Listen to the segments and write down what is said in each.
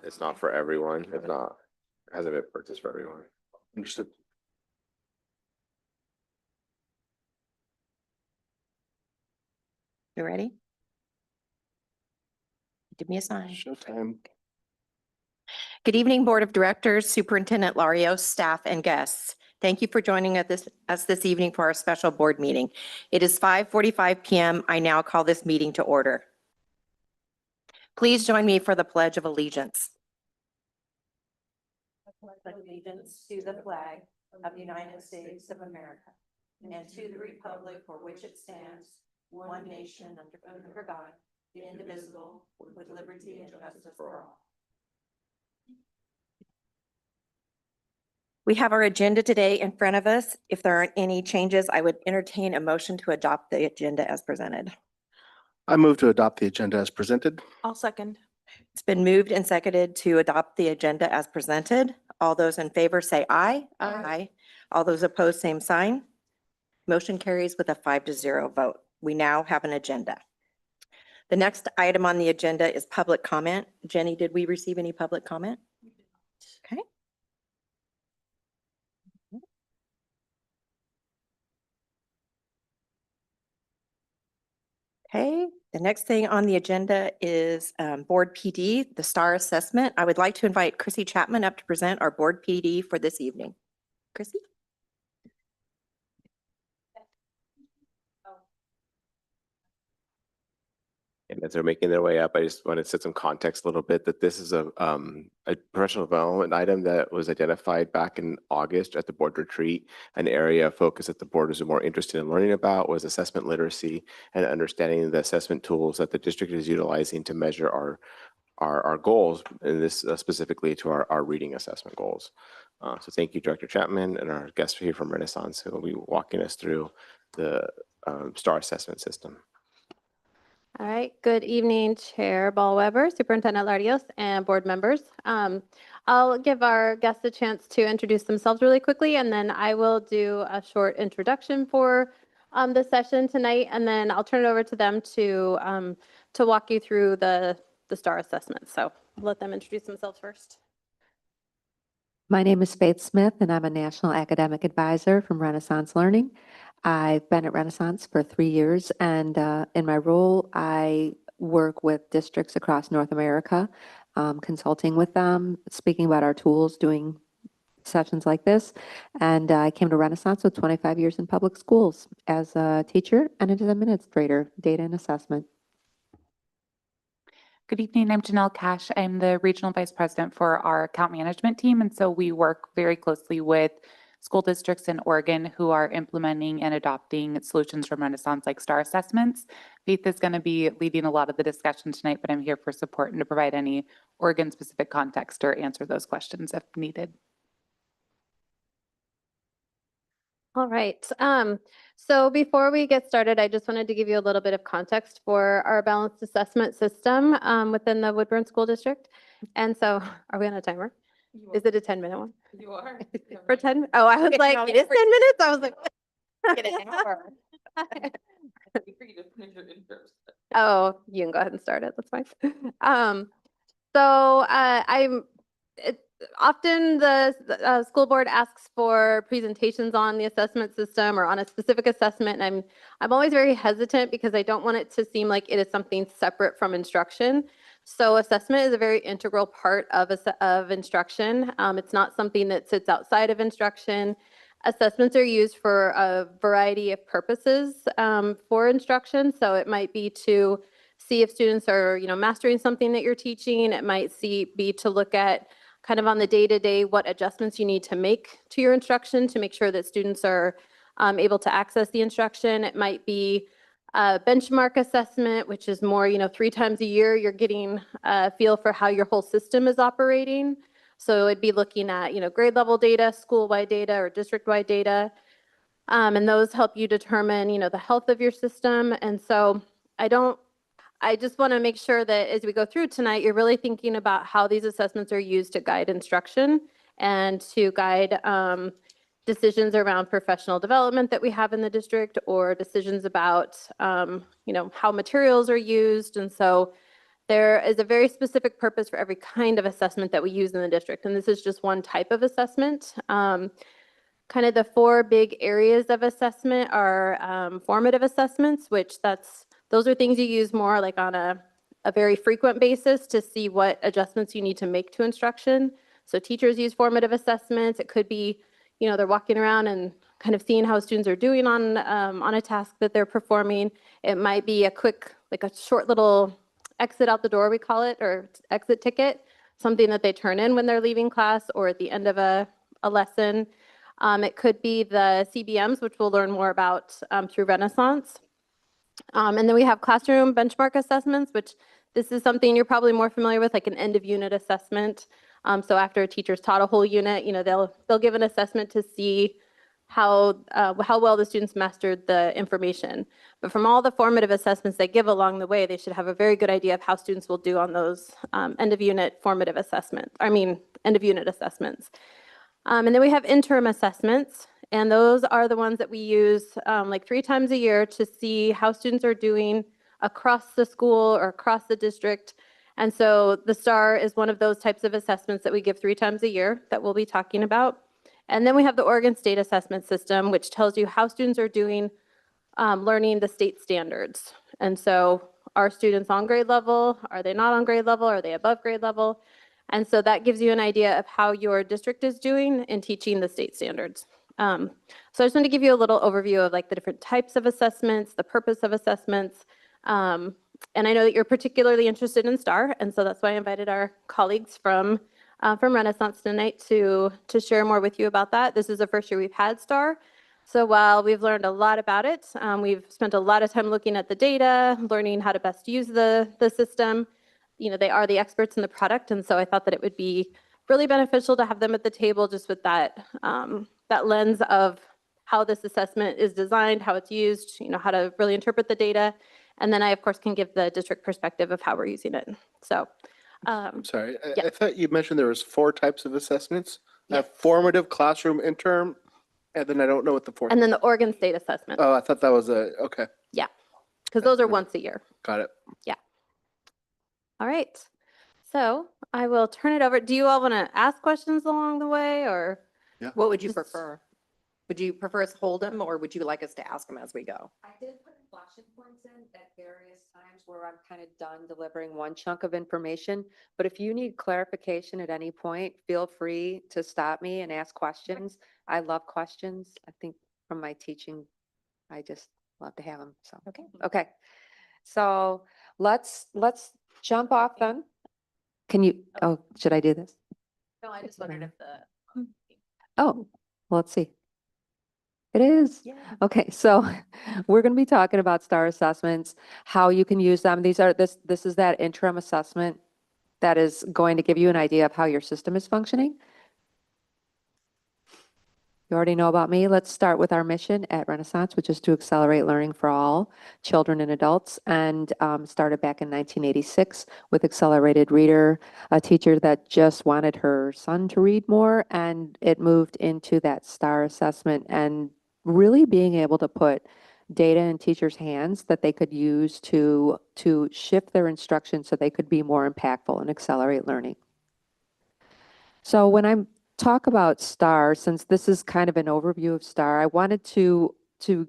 It's not for everyone. It's not, it hasn't been purchased for everyone. Understood. You ready? Give me a sign. Showtime. Good evening, Board of Directors, Superintendent Larios, staff, and guests. Thank you for joining us this evening for our special board meeting. It is 5:45 p.m. I now call this meeting to order. Please join me for the Pledge of Allegiance. I pledge allegiance to the flag of the United States of America and to the republic for which it stands, one nation under God, indivisible, with liberty and justice for all. We have our agenda today in front of us. If there aren't any changes, I would entertain a motion to adopt the agenda as presented. I move to adopt the agenda as presented. I'll second. It's been moved and seconded to adopt the agenda as presented. All those in favor say aye. Aye. All those opposed, same sign. Motion carries with a 5-0 vote. We now have an agenda. The next item on the agenda is public comment. Jenny, did we receive any public comment? Okay. Okay, the next thing on the agenda is Board PD, the STAR assessment. I would like to invite Chrissy Chapman up to present our Board PD for this evening. Chrissy? And as they're making their way up, I just want to set some context a little bit that this is a professional development item that was identified back in August at the board retreat. An area of focus that the board was more interested in learning about was assessment literacy and understanding the assessment tools that the district is utilizing to measure our goals, and this specifically to our reading assessment goals. So thank you, Director Chapman, and our guest here from Renaissance, who will be walking us through the STAR assessment system. All right, good evening, Chair Ballweber, Superintendent Larios, and board members. I'll give our guests a chance to introduce themselves really quickly, and then I will do a short introduction for the session tonight, and then I'll turn it over to them to walk you through the STAR assessment. So I'll let them introduce themselves first. My name is Faith Smith, and I'm a National Academic Advisor from Renaissance Learning. I've been at Renaissance for 3 years, and in my role, I work with districts across North America, consulting with them, speaking about our tools, doing sessions like this. And I came to Renaissance with 25 years in public schools as a teacher and as an administrator, data and assessment. Good evening. I'm Janelle Cash. I'm the Regional Vice President for our account management team. And so we work very closely with school districts in Oregon who are implementing and adopting solutions from Renaissance like STAR assessments. Faith is going to be leading a lot of the discussion tonight, but I'm here for support and to provide any Oregon-specific context or answer those questions if needed. All right. So before we get started, I just wanted to give you a little bit of context for our balanced assessment system within the Woodburn School District. And so, are we on a timer? Is it a 10-minute one? You are. For 10? Oh, I was like, it is 10 minutes? I was like, Get an hour. oh, you can go ahead and start it. That's fine. Often the school board asks for presentations on the assessment system or on a specific assessment. And I'm always very hesitant because I don't want it to seem like it is something separate from instruction. So assessment is a very integral part of instruction. It's not something that sits outside of instruction. Assessments are used for a variety of purposes for instruction. So it might be to see if students are, mastering something that you're teaching. It might be to look at kind of on the day-to-day what adjustments you need to make to your instruction to make sure that students are able to access the instruction. It might be a benchmark assessment, which is more, 3 times a year, you're getting a feel for how your whole system is operating. So it'd be looking at, grade level data, school-wide data, or district-wide data. And those help you determine, the health of your system. And so I just want to make sure that as we go through tonight, you're really thinking about how these assessments are used to guide instruction and to guide decisions around professional development that we have in the district, or decisions about, how materials are used. And so There is a very specific purpose for every kind of assessment that we use in the district, and this is just one type of assessment. Kind of the four big areas of assessment are formative assessments, those are things you use more like on a very frequent basis to see what adjustments you need to make to instruction. So teachers use formative assessments. It could be, they're walking around and kind of seeing how students are doing on a task that they're performing. It might be a short little exit out the door, we call it, or exit ticket, something that they turn in when they're leaving class or at the end of a lesson. It could be the CBMs, which we'll learn more about through Renaissance. And then we have classroom benchmark assessments, which this is something you're probably more familiar with, like an end of unit assessment. So after a teacher's taught a whole unit, they'll give an assessment to see how well the students mastered the information. But from all the formative assessments they give along the way, they should have a very good idea of how students will do on those end of unit assessments. And then we have interim assessments, and those are the ones that we use like 3 times a year to see how students are doing across the school or across the district. And so the STAR is one of those types of assessments that we give 3 times a year that we'll be talking about. And then we have the Oregon State Assessment System, which tells you how students are doing learning the state standards. And so are students on grade level? Are they not on grade level? Are they above grade level? And so that gives you an idea of how your district is doing in teaching the state standards. So I just wanted to give you a little overview of like the different types of assessments, the purpose of assessments. And I know that you're particularly interested in STAR, and so that's why I invited our colleagues from Renaissance tonight to share more with you about that. This is the first year we've had STAR. So while we've learned a lot about it, we've spent a lot of time looking at the data, learning how to best use the system. They are the experts in the product, and so I thought that it would be really beneficial to have them at the table just with that lens of how this assessment is designed, how it's used, how to really interpret the data. And then I, of course, can give the district perspective of how we're using it. So, I'm sorry, yeah. I thought you mentioned there was 4 types of assessments. Yes. Formative, classroom, interim, and then I don't know what the fourth. And then the Oregon State Assessment. Oh, I thought that was okay, Because those are once a year. got it. All right. So I will turn it over. Do you all want to ask questions along the way, or? What would you Just- prefer? Would you prefer us hold them, or would you like us to ask them as we go? I did put flashing points in at various times where I'm kind of done delivering one chunk of information. But if you need clarification at any point, feel free to stop me and ask questions. I love questions. I think from my teaching, I just love to have them. So, Okay. okay. So let's jump off then. Can you, should I do this? No, I just wondered if the. Oh, well, let's see. It is. Yeah. Okay, so we're going to be talking about STAR assessments, how you can use them. This is that interim assessment that is going to give you an idea of how your system is functioning. You already know about me. Let's start with our mission at Renaissance, which is to accelerate learning for all children and adults, and started back in 1986 with Accelerated Reader, a teacher that just wanted her son to read more, and it moved into that STAR assessment and really being able to put data in teachers' hands that they could use to shift their instruction so they could be more impactful and accelerate learning. So when I talk about STAR, since this is kind of an overview of STAR, I wanted to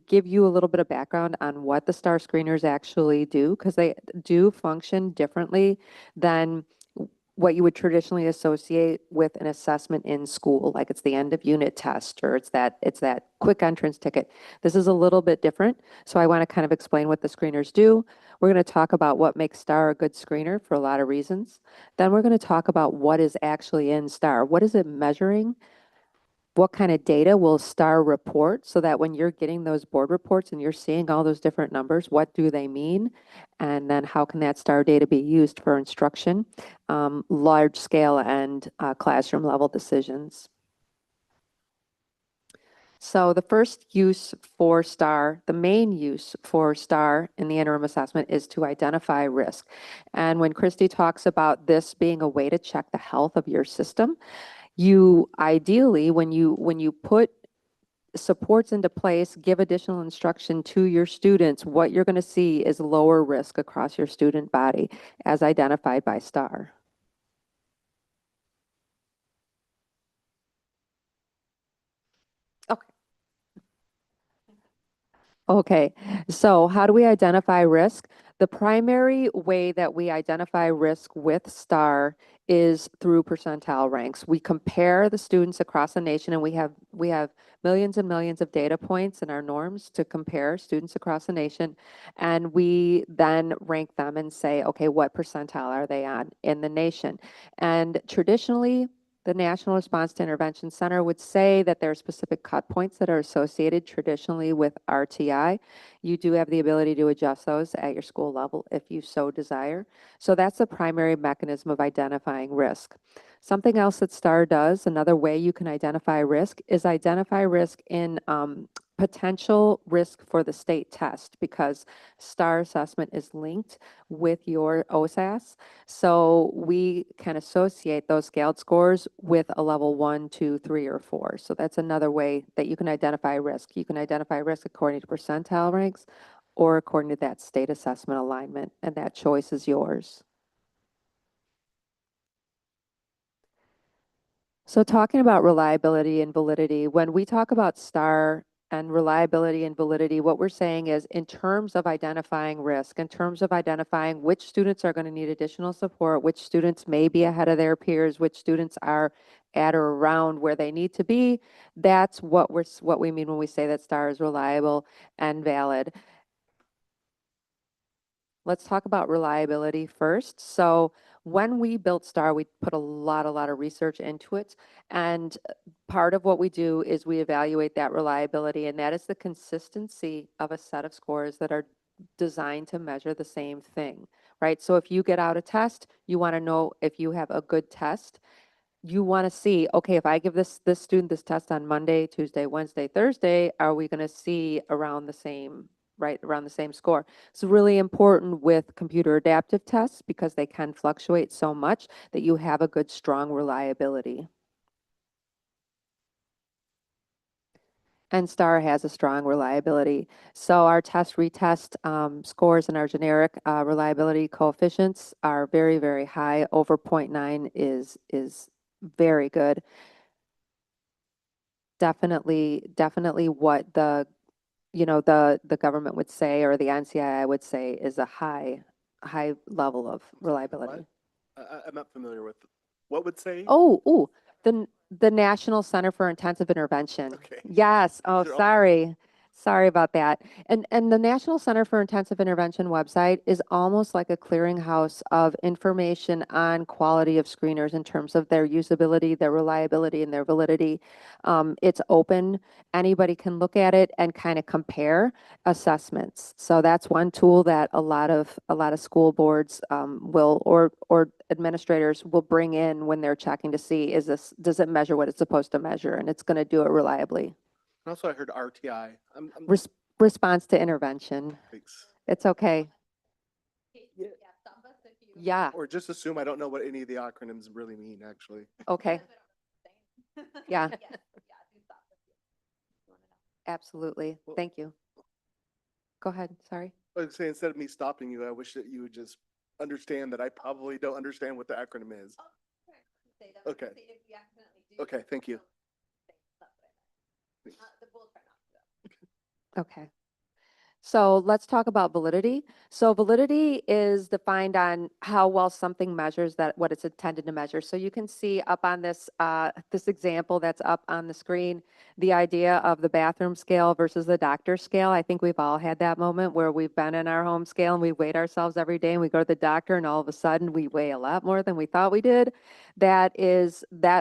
give you a little bit of background on what the STAR screeners actually do, because they do function differently than what you would traditionally associate with an assessment in school, like it's the end of unit test or it's that quick entrance ticket. This is a little bit different. So I want to kind of explain what the screeners do. We're going to talk about what makes STAR a good screener for a lot of reasons. Then we're going to talk about what is actually in STAR. What is it measuring? What kind of data will STAR report so that when you're getting those board reports and you're seeing all those different numbers, what do they mean? And then how can that STAR data be used for instruction, large scale and classroom level decisions? So the first use for STAR, the main use for STAR in the interim assessment is to identify risk. And when Christy talks about this being a way to check the health of your system, you ideally, when you put supports into place, give additional instruction to your students, what you're going to see is lower risk across your student body as identified by STAR. Okay, so how do we identify risk? The primary way that we identify risk with STAR is through percentile ranks. We compare the students across the nation, and we have millions and millions of data points in our norms to compare students across the nation, and we then rank them and say, okay, what percentile are they on in the nation? And traditionally, the National Response to Intervention Center would say that there are specific cut points that are associated traditionally with RTI. You do have the ability to adjust those at your school level if you so desire. So that's the primary mechanism of identifying risk. Something else that STAR does, another way you can identify risk, is identify risk in potential risk for the state test, because STAR assessment is linked with your OSAS. So we can associate those scaled scores with a level 1, 2, 3, or 4. So that's another way that you can identify risk. You can identify risk according to percentile ranks or according to that state assessment alignment, and that choice is yours. So talking about reliability and validity, when we talk about STAR and reliability and validity, what we're saying is in terms of identifying risk, in terms of identifying which students are going to need additional support, which students may be ahead of their peers, which students are at or around where they need to be, that's what we mean when we say that STAR is reliable and valid. Let's talk about reliability first. So when we built STAR, we put a lot of research into it. And part of what we do is we evaluate that reliability, and that is the consistency of a set of scores that are designed to measure the same thing, right? So if you get out a test, you want to know if you have a good test. You want to see, okay, if I give this student this test on Monday, Tuesday, Wednesday, Thursday, are we going to see around the same, right, around the same score? It's really important with computer adaptive tests because they can fluctuate so much that you have a good, strong reliability. And STAR has a strong reliability. So our test retest scores and our generic reliability coefficients are very, very high. Over 0.9 is very good. Definitely what the government would say, or the NCII would say, is a high level of reliability. I'm not familiar with, what would say? Oh, the National Center for Intensive Intervention. Okay. Yes. Oh, They're all- sorry about that. And the National Center for Intensive Intervention website is almost like a clearinghouse of information on quality of screeners in terms of their usability, their reliability, and their validity. It's open. Anybody can look at it and kind of compare assessments. So that's one tool that a lot of school boards will, or administrators will bring in when they're checking to see, does it measure what it's supposed to measure? And it's going to do it reliably. Also, I heard RTI. Response to intervention. Thanks. It's okay. Yeah, Or just assume I don't know what any of the acronyms really mean, actually. okay. Yeah, absolutely. Well- Thank you. Go ahead, sorry. I would say, instead of me stopping you, I wish that you would just understand that I probably don't understand what the acronym is. Okay. Okay, thank you. Okay. So let's talk about validity. So validity is defined on how well something measures that what it's intended to measure. So you can see up on this this example that's up on the screen, the idea of the bathroom scale versus the doctor scale. I think we've all had that moment where we've been in our home scale and we weighed ourselves every day, and we go to the doctor and all of a sudden we weigh a lot more than we thought we did. That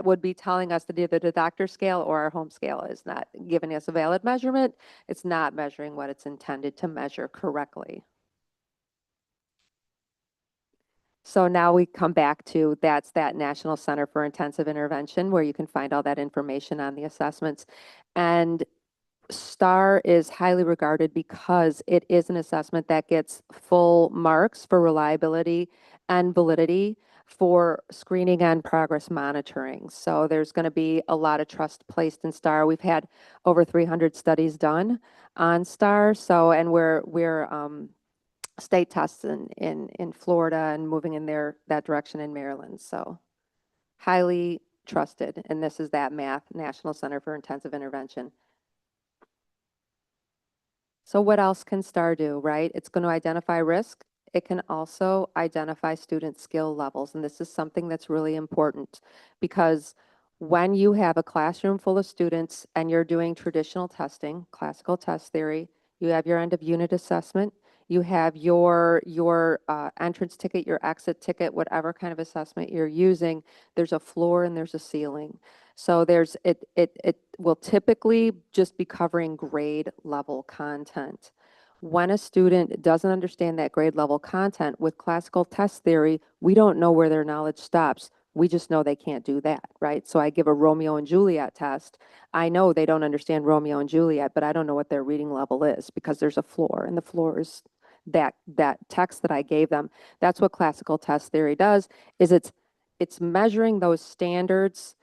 would be telling us that either the doctor scale or our home scale is not giving us a valid measurement. It's not measuring what it's intended to measure correctly. So now we come back to that National Center for Intensive Intervention, where you can find all that information on the assessments. And STAR is highly regarded because it is an assessment that gets full marks for reliability and validity for screening and progress monitoring. So there's going to be a lot of trust placed in STAR. We've had over 300 studies done on STAR. So, and we're state tests in Florida and moving in that direction in Maryland. So highly trusted. And this is that MATH, National Center for Intensive Intervention. So what else can STAR do, right? It's going to identify risk. It can also identify student skill levels. And this is something that's really important because when you have a classroom full of students and you're doing traditional testing, classical test theory, you have your end of unit assessment, you have your entrance ticket, your exit ticket, whatever kind of assessment you're using, there's a floor and there's a ceiling. So it will typically just be covering grade level content. When a student doesn't understand that grade level content with classical test theory, we don't know where their knowledge stops. We just know they can't do that, right? So I give a Romeo and Juliet test. I know they don't understand Romeo and Juliet, but I don't know what their reading level is because there's a floor, and the floor is that text that I gave them. That's what classical test theory does, is it's measuring those standards,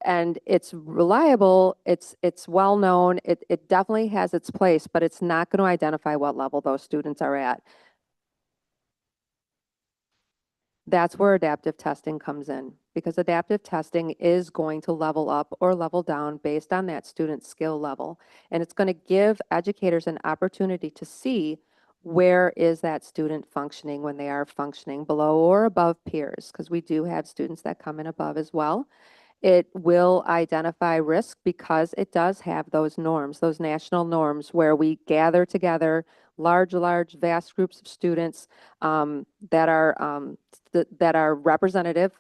and it's reliable, it's well known, it definitely has its place, but it's not going to identify what level those students are at. That's where adaptive testing comes in, because adaptive testing is going to level up or level down based on that student's skill level. And it's going to give educators an opportunity to see where is that student functioning when they are functioning below or above peers, because we do have students that come in above as well. It will identify risk because it does have those norms, those national norms, where we gather together large, vast groups of students that are representative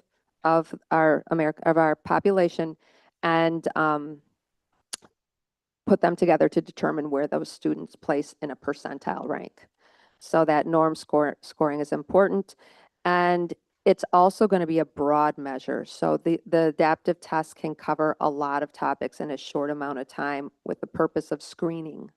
of our population, and put them together to determine where those students place in a percentile rank. So that norm scoring is important. And it's also going to be a broad measure. So the adaptive test can cover a lot of topics in a short amount of time with the purpose of screening.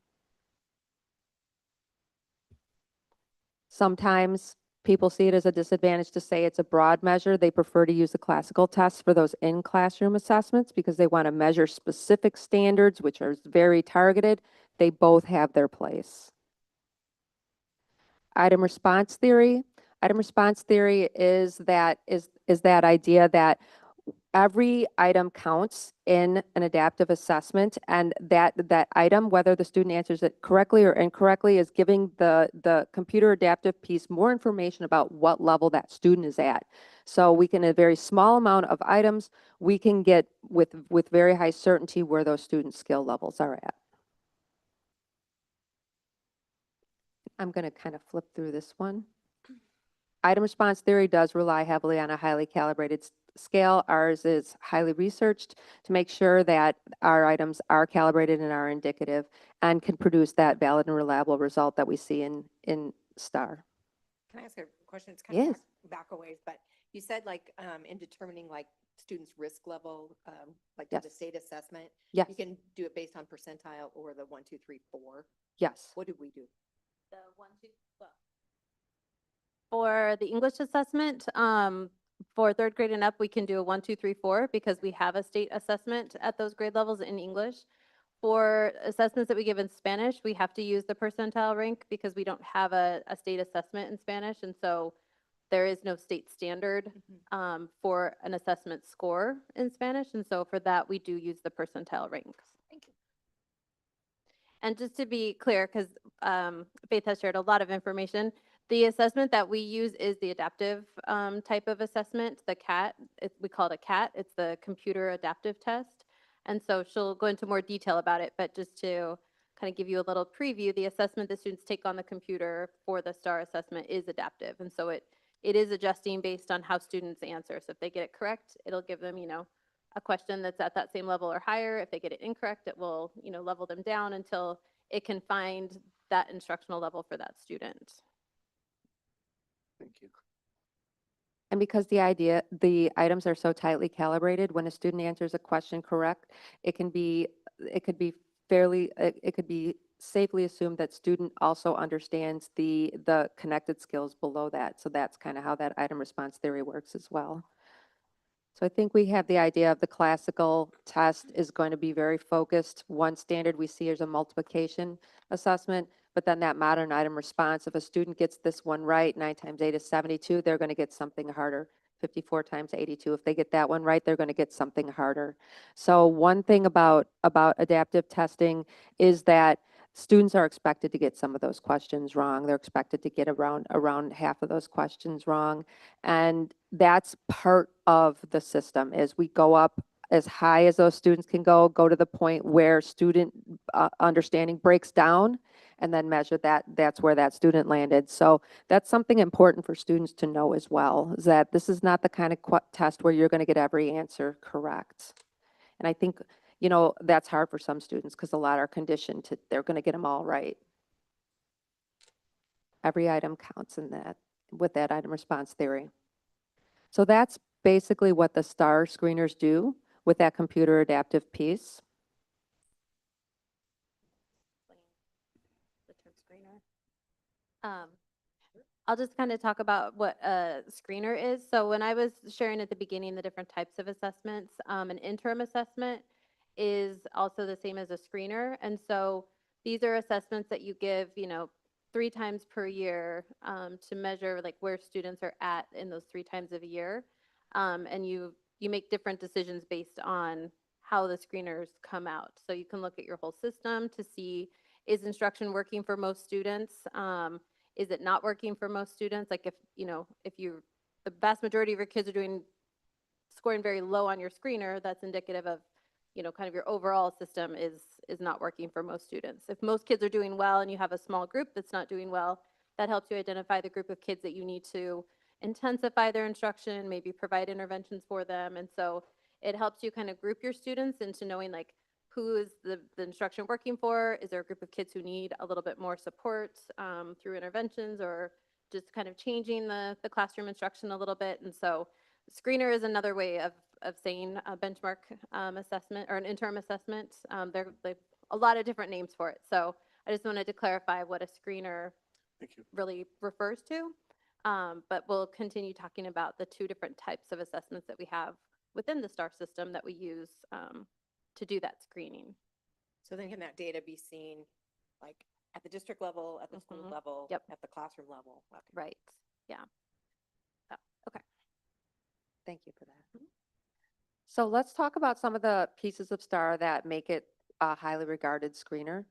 Sometimes people see it as a disadvantage to say it's a broad measure. They prefer to use the classical tests for those in-classroom assessments because they want to measure specific standards, which are very targeted. They both have their place. Item response theory. Item response theory is that idea that every item counts in an adaptive assessment, and that item, whether the student answers it correctly or incorrectly, is giving the computer adaptive piece more information about what level that student is at. So we can, a very small amount of items, we can get with very high certainty where those student skill levels are at. I'm going to kind of flip through this one. Item response theory does rely heavily on a highly calibrated scale. Ours is highly researched to make sure that our items are calibrated and are indicative and can produce that valid and reliable result that we see in STAR. Can I ask a question? It's kind of Yes. back a ways, but you said like in determining like students' risk level, like Yes. the state assessment, Yes, you can do it based on percentile or the 1, 2, 3, 4. yes. What did we do? The 1, 2, well. For the English assessment, for third grade and up, we can do a 1, 2, 3, 4 because we have a state assessment at those grade levels in English. For assessments that we give in Spanish, we have to use the percentile rank because we don't have a state assessment in Spanish. And so there is no state standard for an assessment score in Spanish. And so for that, we do use the percentile ranks. Thank you. And just to be clear, because Faith has shared a lot of information, the assessment that we use is the adaptive type of assessment, the CAT. We call it a CAT. It's the Computer Adaptive Test. And so she'll go into more detail about it, but just to kind of give you a little preview, the assessment that students take on the computer for the STAR assessment is adaptive. And so it is adjusting based on how students answer. So if they get it correct, it'll give them, a question that's at that same level or higher. If they get it incorrect, it will, level them down until it can find that instructional level for that student. Thank you. And because the items are so tightly calibrated, when a student answers a question correct, it could be safely assume that student also understands the connected skills below that. So that's kind of how that item response theory works as well. So I think we have the idea of the classical test is going to be very focused. One standard we see is a multiplication assessment, but then that modern item response, if a student gets this one right, 9 times 8 is 72, they're going to get something harder. 54 times 82, if they get that one right, they're going to get something harder. So one thing about adaptive testing is that students are expected to get some of those questions wrong. They're expected to get around half of those questions wrong. And that's part of the system is we go up as high as those students can go to the point where student understanding breaks down, and then measure that. That's where that student landed. So that's something important for students to know as well, is that this is not the kind of test where you're going to get every answer correct. And I think, you know, that's hard for some students because a lot are conditioned to, they're going to get them all right. Every item counts in that, with that item response theory. So that's basically what the STAR screeners do with that computer adaptive piece. The term screener. I'll just kind of talk about what a screener is. So when I was sharing at the beginning the different types of assessments, an interim assessment is also the same as a screener. And so these are assessments that you give, you know, 3 times per year to measure like where students are at in those 3 times of a year. And you make different decisions based on how the screeners come out. So you can look at your whole system to see, is instruction working for most students? Is it not working for most students? Like if, you know, the vast majority of your kids are scoring very low on your screener, that's indicative of, you know, kind of your overall system is not working for most students. If most kids are doing well and you have a small group that's not doing well, that helps you identify the group of kids that you need to intensify their instruction, maybe provide interventions for them. And so it helps you kind of group your students into knowing like who is the instruction working for? Is there a group of kids who need a little bit more support through interventions or just kind of changing the classroom instruction a little bit? And so screener is another way of saying a benchmark assessment or an interim assessment. There are a lot of different names for it. So I just wanted to clarify what a screener Thank you. really refers to. But we'll continue talking about the 2 different types of assessments that we have within the STAR system that we use to do that screening. So then can that data be seen like at the district level, at the school Mhm. level? Yep. At the classroom level? Okay. Right. Yeah. Okay. Thank you for that. So let's talk about some of the pieces of STAR that make it a highly regarded screener.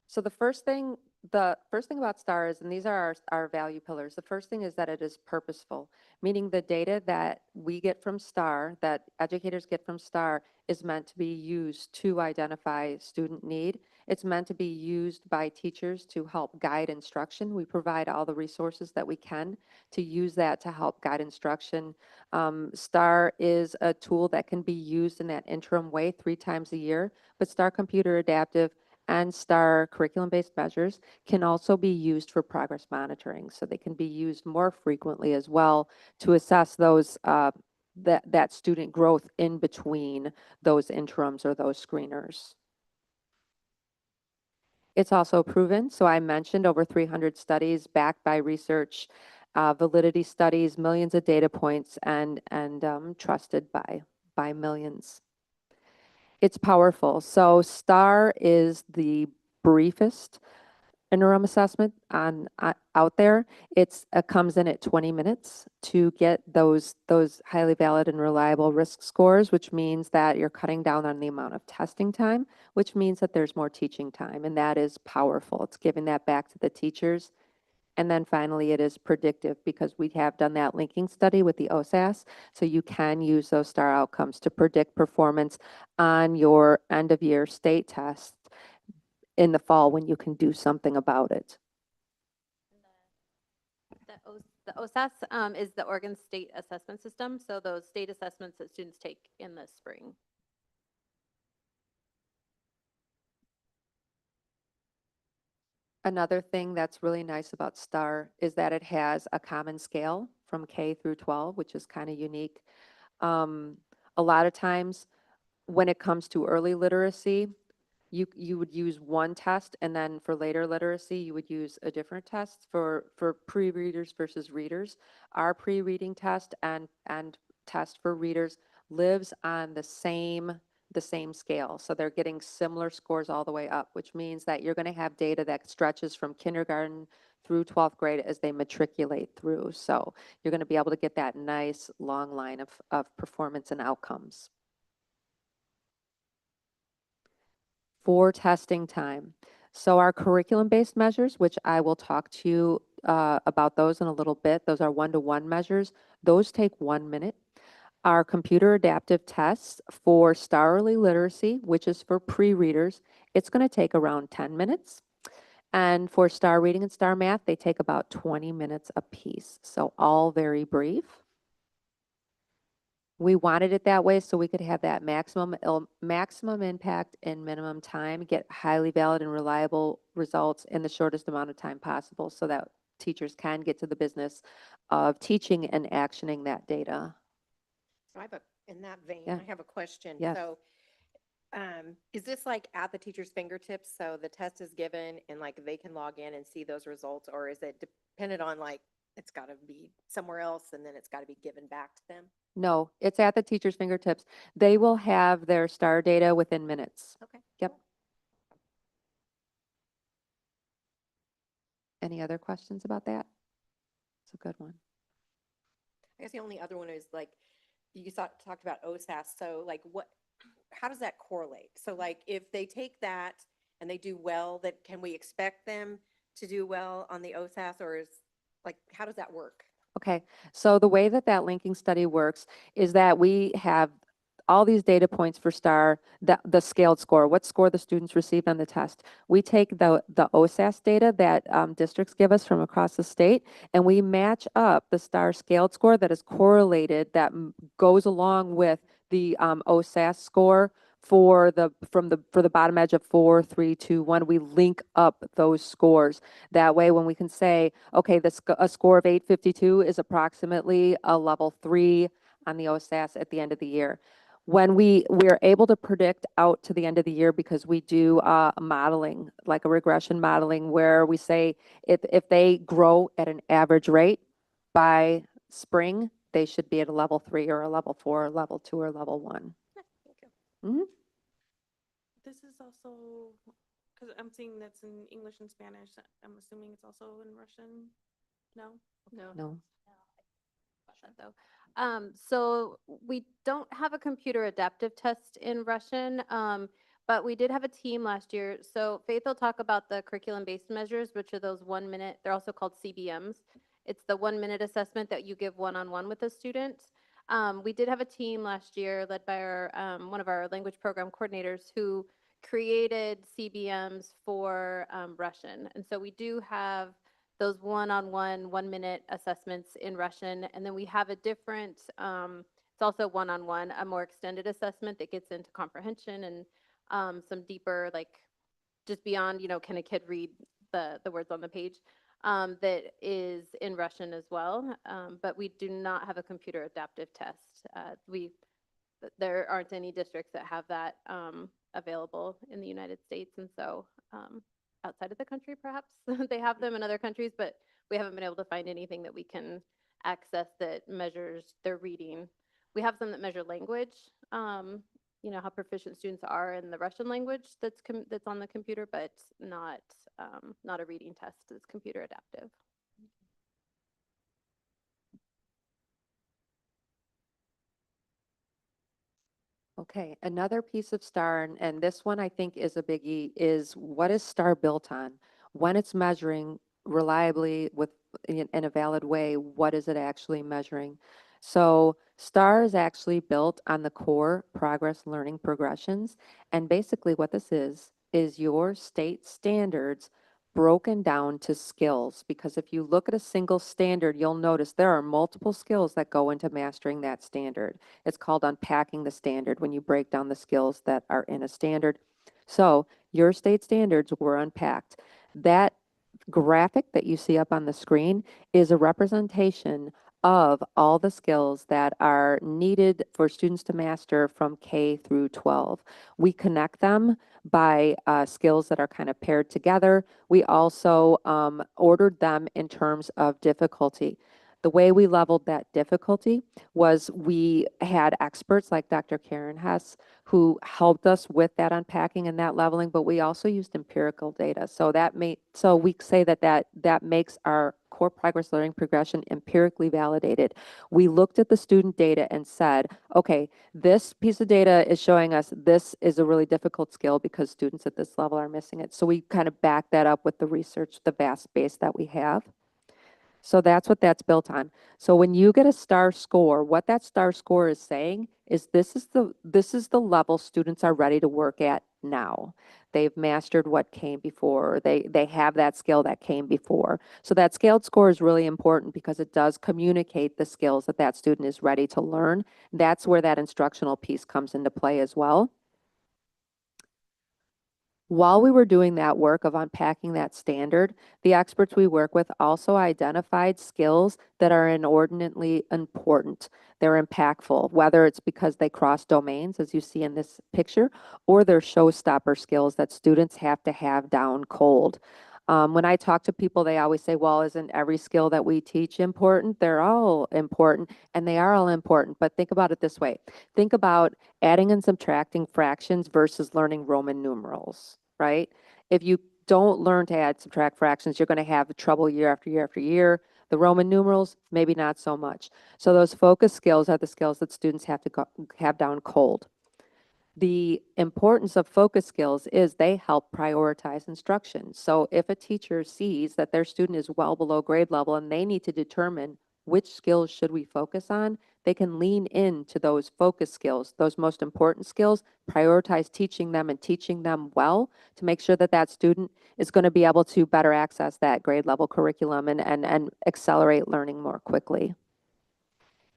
So the first thing about STAR is, and these are our value pillars, the first thing is that it is purposeful, meaning the data that we get from STAR, that educators get from STAR, is meant to be used to identify student need. It's meant to be used by teachers to help guide instruction. We provide all the resources that we can to use that to help guide instruction. STAR is a tool that can be used in that interim way 3 times a year, but STAR Computer Adaptive and STAR curriculum-based measures can also be used for progress monitoring. So they can be used more frequently as well to assess those that student growth in between those interims or those screeners. It's also proven. So I mentioned over 300 studies backed by research, validity studies, millions of data points, and trusted by millions. It's powerful. So STAR is the briefest interim assessment out there. It comes in at 20 minutes to get those highly valid and reliable risk scores, which means that you're cutting down on the amount of testing time, which means that there's more teaching time, and that is powerful. It's giving that back to the teachers. And then finally, it is predictive because we have done that linking study with the OSAS. So you can use those STAR outcomes to predict performance on your end of year state test in the fall when you can do something about it. The OSAS is the Oregon State Assessment System. So those state assessments that students take in the spring. Another thing that's really nice about STAR is that it has a common scale from K through 12, which is kind of unique. A lot of times when it comes to early literacy, you would use one test, and then for later literacy, you would use a different test for pre-readers versus readers. Our pre-reading test and test for readers lives on the same scale. So they're getting similar scores all the way up, which means that you're going to have data that stretches from kindergarten through 12th grade as they matriculate through. So you're going to be able to get that nice long line of performance and outcomes. For testing time. So our curriculum-based measures, which I will talk to you about those in a little bit, those are one-to-one measures. Those take 1 minute. Our computer adaptive tests for STAR Early Literacy, which is for pre-readers, it's going to take around 10 minutes. And for STAR Reading and STAR Math, they take about 20 minutes apiece. So all very brief. We wanted it that way so we could have that maximum impact and minimum time, get highly valid and reliable results in the shortest amount of time possible so that teachers can get to the business of teaching and actioning that data. So I have in that vein, Yeah. I have a question. Yes. So, is this like at the teacher's fingertips? So the test is given and like they can log in and see those results, or is it dependent on like, it's got to be somewhere else and then it's got to be given back to them? No, it's at the teacher's fingertips. They will have their STAR data within minutes. Okay. Yep. Any other questions about that? It's a good one. I guess the only other one is like, you talked about OSAS. So like how does that correlate? So like if they take that and they do well, that can we expect them to do well on the OSAS, or is like, how does that work? Okay, so the way that linking study works is that we have all these data points for STAR, the scaled score, what score the students received on the test. We take the OSAS data that districts give us from across the state, and we match up the STAR scaled score that is correlated, that goes along with the OSAS score for the bottom edge of 4, 3, 2, 1. We link up those scores. That way, when we can say, okay, a score of 852 is approximately a level 3 on the OSAS at the end of the year. When we're able to predict out to the end of the year, because we do modeling, like a regression modeling, where we say if they grow at an average rate by spring, they should be at a level 3 or a level 4, or level 2, or level 1. Thank you. Mhm. This is also, because I'm seeing that's in English and Spanish. I'm assuming it's also in Russian. No? No. Though. So we don't have a computer adaptive test in Russian, but we did have a team last year. So Faith will talk about the curriculum-based measures, which are those 1 minute, they're also called CBMs. It's the 1 minute assessment that you give one-on-one with a student. We did have a team last year led by our one of our language program coordinators who created CBMs for Russian. And so we do have those one-on-one, 1 minute assessments in Russian. And then we have a different, it's also one-on-one, a more extended assessment that gets into comprehension and some deeper, like just beyond, can a kid read the words on the page, that is in Russian as well. But we do not have a computer adaptive test. There aren't any districts that have that available in the United States. And so outside of the country, perhaps they have them in other countries, but we haven't been able to find anything that we can access that measures their reading. We have some that measure language, how proficient students are in the Russian language that's on the computer, but not a reading test that's computer adaptive. Okay, another piece of STAR, and this one I think is a biggie, is what is STAR built on? When it's measuring reliably in a valid way, what is it actually measuring? So STAR is actually built on the core progress learning progressions. And basically what this is your state standards broken down to skills. Because if you look at a single standard, you'll notice there are multiple skills that go into mastering that standard. It's called unpacking the standard when you break down the skills that are in a standard. So your state standards were unpacked. That graphic that you see up on the screen is a representation of all the skills that are needed for students to master from K through 12. We connect them by skills that are kind of paired together. We also ordered them in terms of difficulty. The way we leveled that difficulty was we had experts like Dr. Karen Hess who helped us with that unpacking and that leveling, but we also used empirical data. So we say that makes our core progress learning progression empirically validated. We looked at the student data and said, okay, this piece of data is showing us this is a really difficult skill because students at this level are missing it. So we kind of back that up with the research, the vast base that we have. So that's what that's built on. So when you get a star score, what that star score is saying is this is the level students are ready to work at now. They've mastered what came before. They have that skill that came before. So that scaled score is really important because it does communicate the skills that that student is ready to learn. That's where that instructional piece comes into play as well. While we were doing that work of unpacking that standard, the experts we work with also identified skills that are inordinately important. They're impactful, whether it's because they cross domains, as you see in this picture, or they're showstopper skills that students have to have down cold. When I talk to people, they always say, well, isn't every skill that we teach important? They're all important, and they are all important. But think about it this way. Think about adding and subtracting fractions versus learning Roman numerals, right? If you don't learn to add, subtract fractions, you're going to have trouble year after year after year. The Roman numerals, maybe not so much. So those focus skills are the skills that students have to have down cold. The importance of focus skills is they help prioritize instruction. So if a teacher sees that their student is well below grade level and they need to determine which skills should we focus on, they can lean into those focus skills, those most important skills, prioritize teaching them and teaching them well to make sure that that student is going to be able to better access that grade level curriculum and accelerate learning more quickly.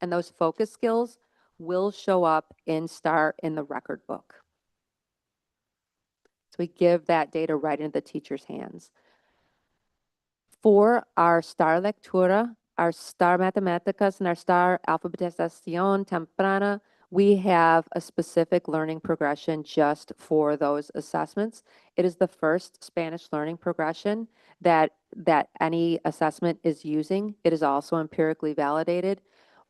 And those focus skills will show up in STAR in the record book. So we give that data right into the teacher's hands. For our STAR Lectura, our STAR Matemáticas, and our STAR Alfabetización Temprana, we have a specific learning progression just for those assessments. It is the first Spanish learning progression that any assessment is using. It is also empirically validated.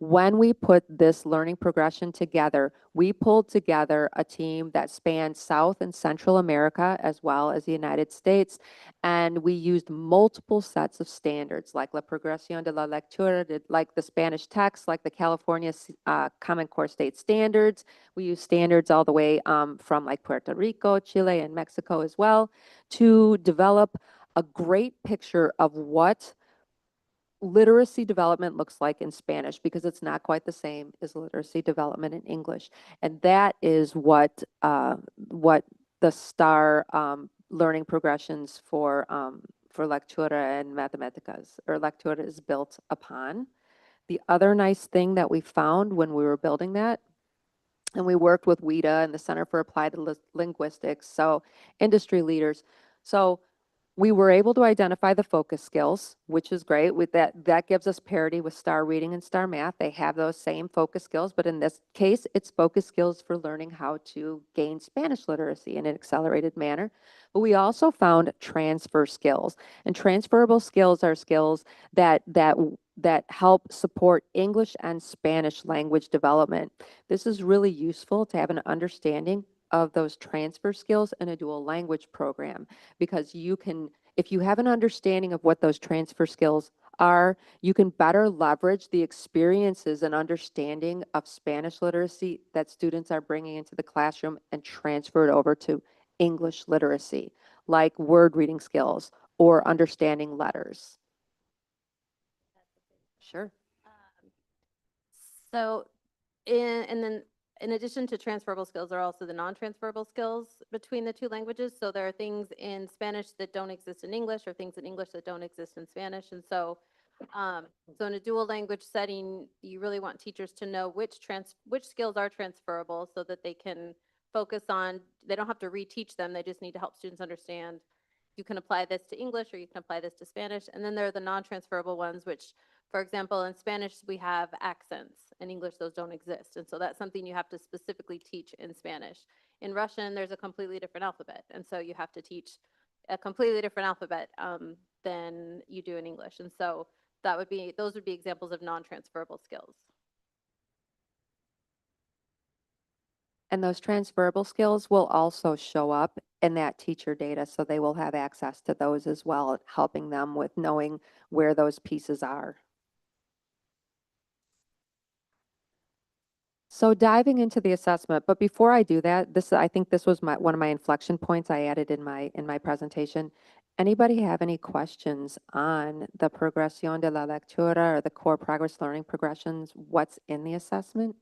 When we put this learning progression together, we pulled together a team that spanned South and Central America as well as the United States, and we used multiple sets of standards like La Progresión de la Lectura, like the Spanish text, like the California Common Core State Standards. We use standards all the way from like Puerto Rico, Chile, and Mexico as well to develop a great picture of what literacy development looks like in Spanish, because it's not quite the same as literacy development in English. And that is what the STAR learning progressions for Lectura and Matemáticas, or Lectura, is built upon. The other nice thing that we found when we were building that, and we worked with WIDA and the Center for Applied Linguistics, so industry leaders. So we were able to identify the focus skills, which is great. With that gives us parity with STAR Reading and STAR Math. They have those same focus skills, but in this case, it's focus skills for learning how to gain Spanish literacy in an accelerated manner. But we also found transfer skills, and transferable skills are skills that help support English and Spanish language development. This is really useful to have an understanding of those transfer skills in a dual language program, because you can, if you have an understanding of what those transfer skills are, you can better leverage the experiences and understanding of Spanish literacy that students are bringing into the classroom and transfer it over to English literacy, like word reading skills or understanding letters. Sure. So, and then in addition to transferable skills, there are also the non-transferable skills between the two languages. So there are things in Spanish that don't exist in English, or things in English that don't exist in Spanish. And so, so in a dual language setting, you really want teachers to know which skills are transferable, so that they can focus on, they don't have to reteach them. They just need to help students understand you can apply this to English or you can apply this to Spanish. And then there are the non-transferable ones, which For example, in Spanish, we have accents. In English, those don't exist. And so that's something you have to specifically teach in Spanish. In Russian, there's a completely different alphabet. And so you have to teach a completely different alphabet than you do in English. And so those would be examples of non-transferable skills. And those transferable skills will also show up in that teacher data, so they will have access to those as well, helping them with knowing where those pieces are. So diving into the assessment, but before I do that, I think this was one of my inflection points I added in my presentation. Anybody have any questions on the Progresión de la Lectura or the core progress learning progressions? What's in the assessment?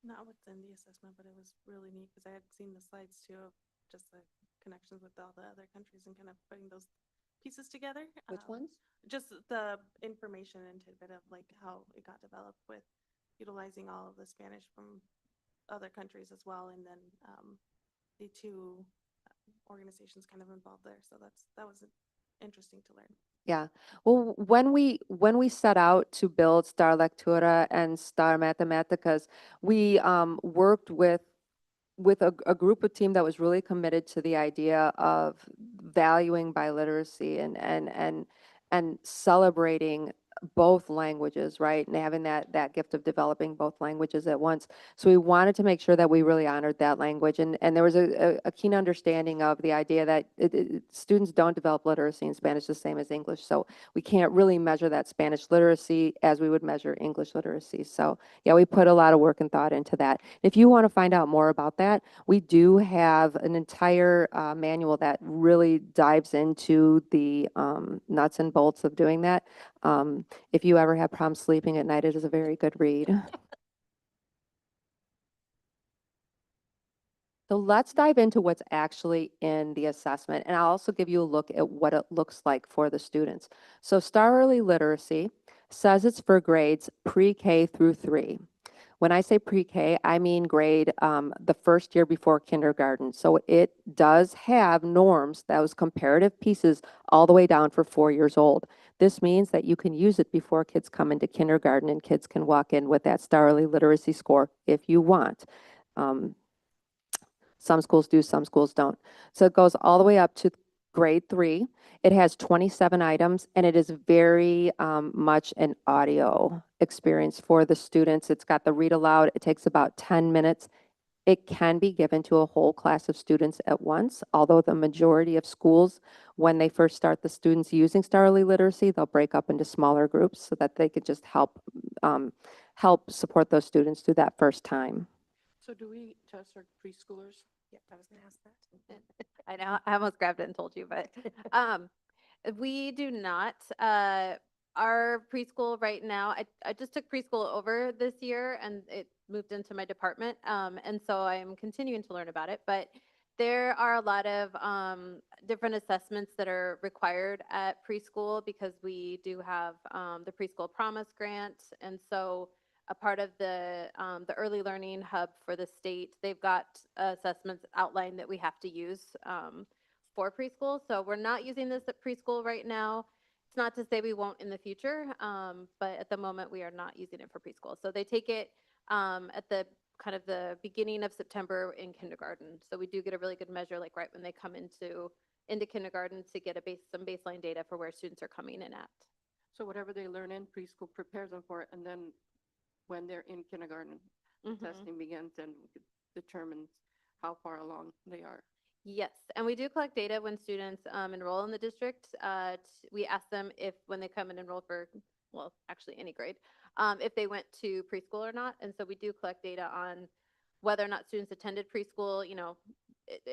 Not what's in the assessment, but it was really neat because I had seen the slides too of just the connections with all the other countries and kind of putting those pieces together. Which ones? Just the information and tidbit of like how it got developed with utilizing all of the Spanish from other countries as well, and then the two organizations kind of involved there. So that was interesting to learn. Yeah. Well, when we set out to build Star Lectura and Star Matematicas, we worked with a group of team that was really committed to the idea of valuing biliteracy and celebrating both languages, right? And having that gift of developing both languages at once. So we wanted to make sure that we really honored that language. And there was a keen understanding of the idea that students don't develop literacy in Spanish the same as English. So we can't really measure that Spanish literacy as we would measure English literacy. So yeah, we put a lot of work and thought into that. If you want to find out more about that, we do have an entire manual that really dives into the nuts and bolts of doing that. If you ever have problems sleeping at night, it is a very good read. So let's dive into what's actually in the assessment, and I'll also give you a look at what it looks like for the students. So Star Early Literacy says it's for grades pre-K through 3. When I say pre-K, I mean grade the first year before kindergarten. So it does have norms, those comparative pieces, all the way down for 4 years old. This means that you can use it before kids come into kindergarten, and kids can walk in with that Star Early Literacy score if you want. Some schools do, some schools don't. So it goes all the way up to grade 3. It has 27 items, and it is very much an audio experience for the students. It's got the read aloud. It takes about 10 minutes. It can be given to a whole class of students at once, although the majority of schools, when they first start the students using Star Early Literacy, they'll break up into smaller groups so that they could just help support those students through that first time. So do we test our preschoolers? Yeah, I was gonna ask that. I know, I almost grabbed it and told you, but we do not. Our preschool right now, I just took preschool over this year and it moved into my department. And so I'm continuing to learn about it, but there are a lot of different assessments that are required at preschool because we do have the Preschool Promise Grant. And so a part of the early learning hub for the state, they've got assessments outlined that we have to use for preschool. So we're not using this at preschool right now. It's not to say we won't in the future, but at the moment we are not using it for preschool. So they take it at the kind of the beginning of September in kindergarten. So we do get a really good measure, like right when they come into kindergarten, to get some baseline data for where students are coming in at. So whatever they learn in preschool prepares them for it, and then when they're in kindergarten, testing begins and determines how far along they are. Yes, and we do collect data when students enroll in the district. We ask them if, when they come and enroll for, well, actually any grade, if they went to preschool or not. And so we do collect data on whether or not students attended preschool, you know,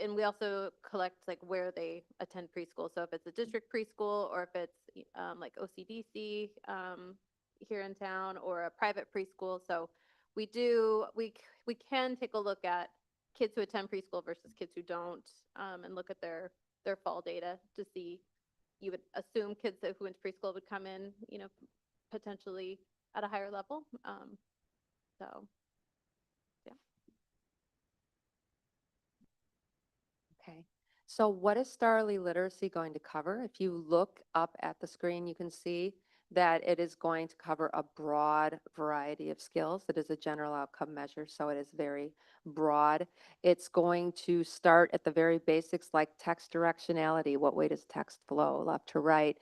and we also collect like where they attend preschool. So if it's a district preschool or if it's like OCDC here in town or a private preschool. So we can take a look at kids who attend preschool versus kids who don't, and look at their fall data to see. You would assume kids who went to preschool would come in, you know, potentially at a higher level. So, yeah. Okay. So what is Star Early Literacy going to cover? If you look up at the screen, you can see that it is going to cover a broad variety of skills. It is a general outcome measure, so it is very broad. It's going to start at the very basics like text directionality. What way does text flow, left to right?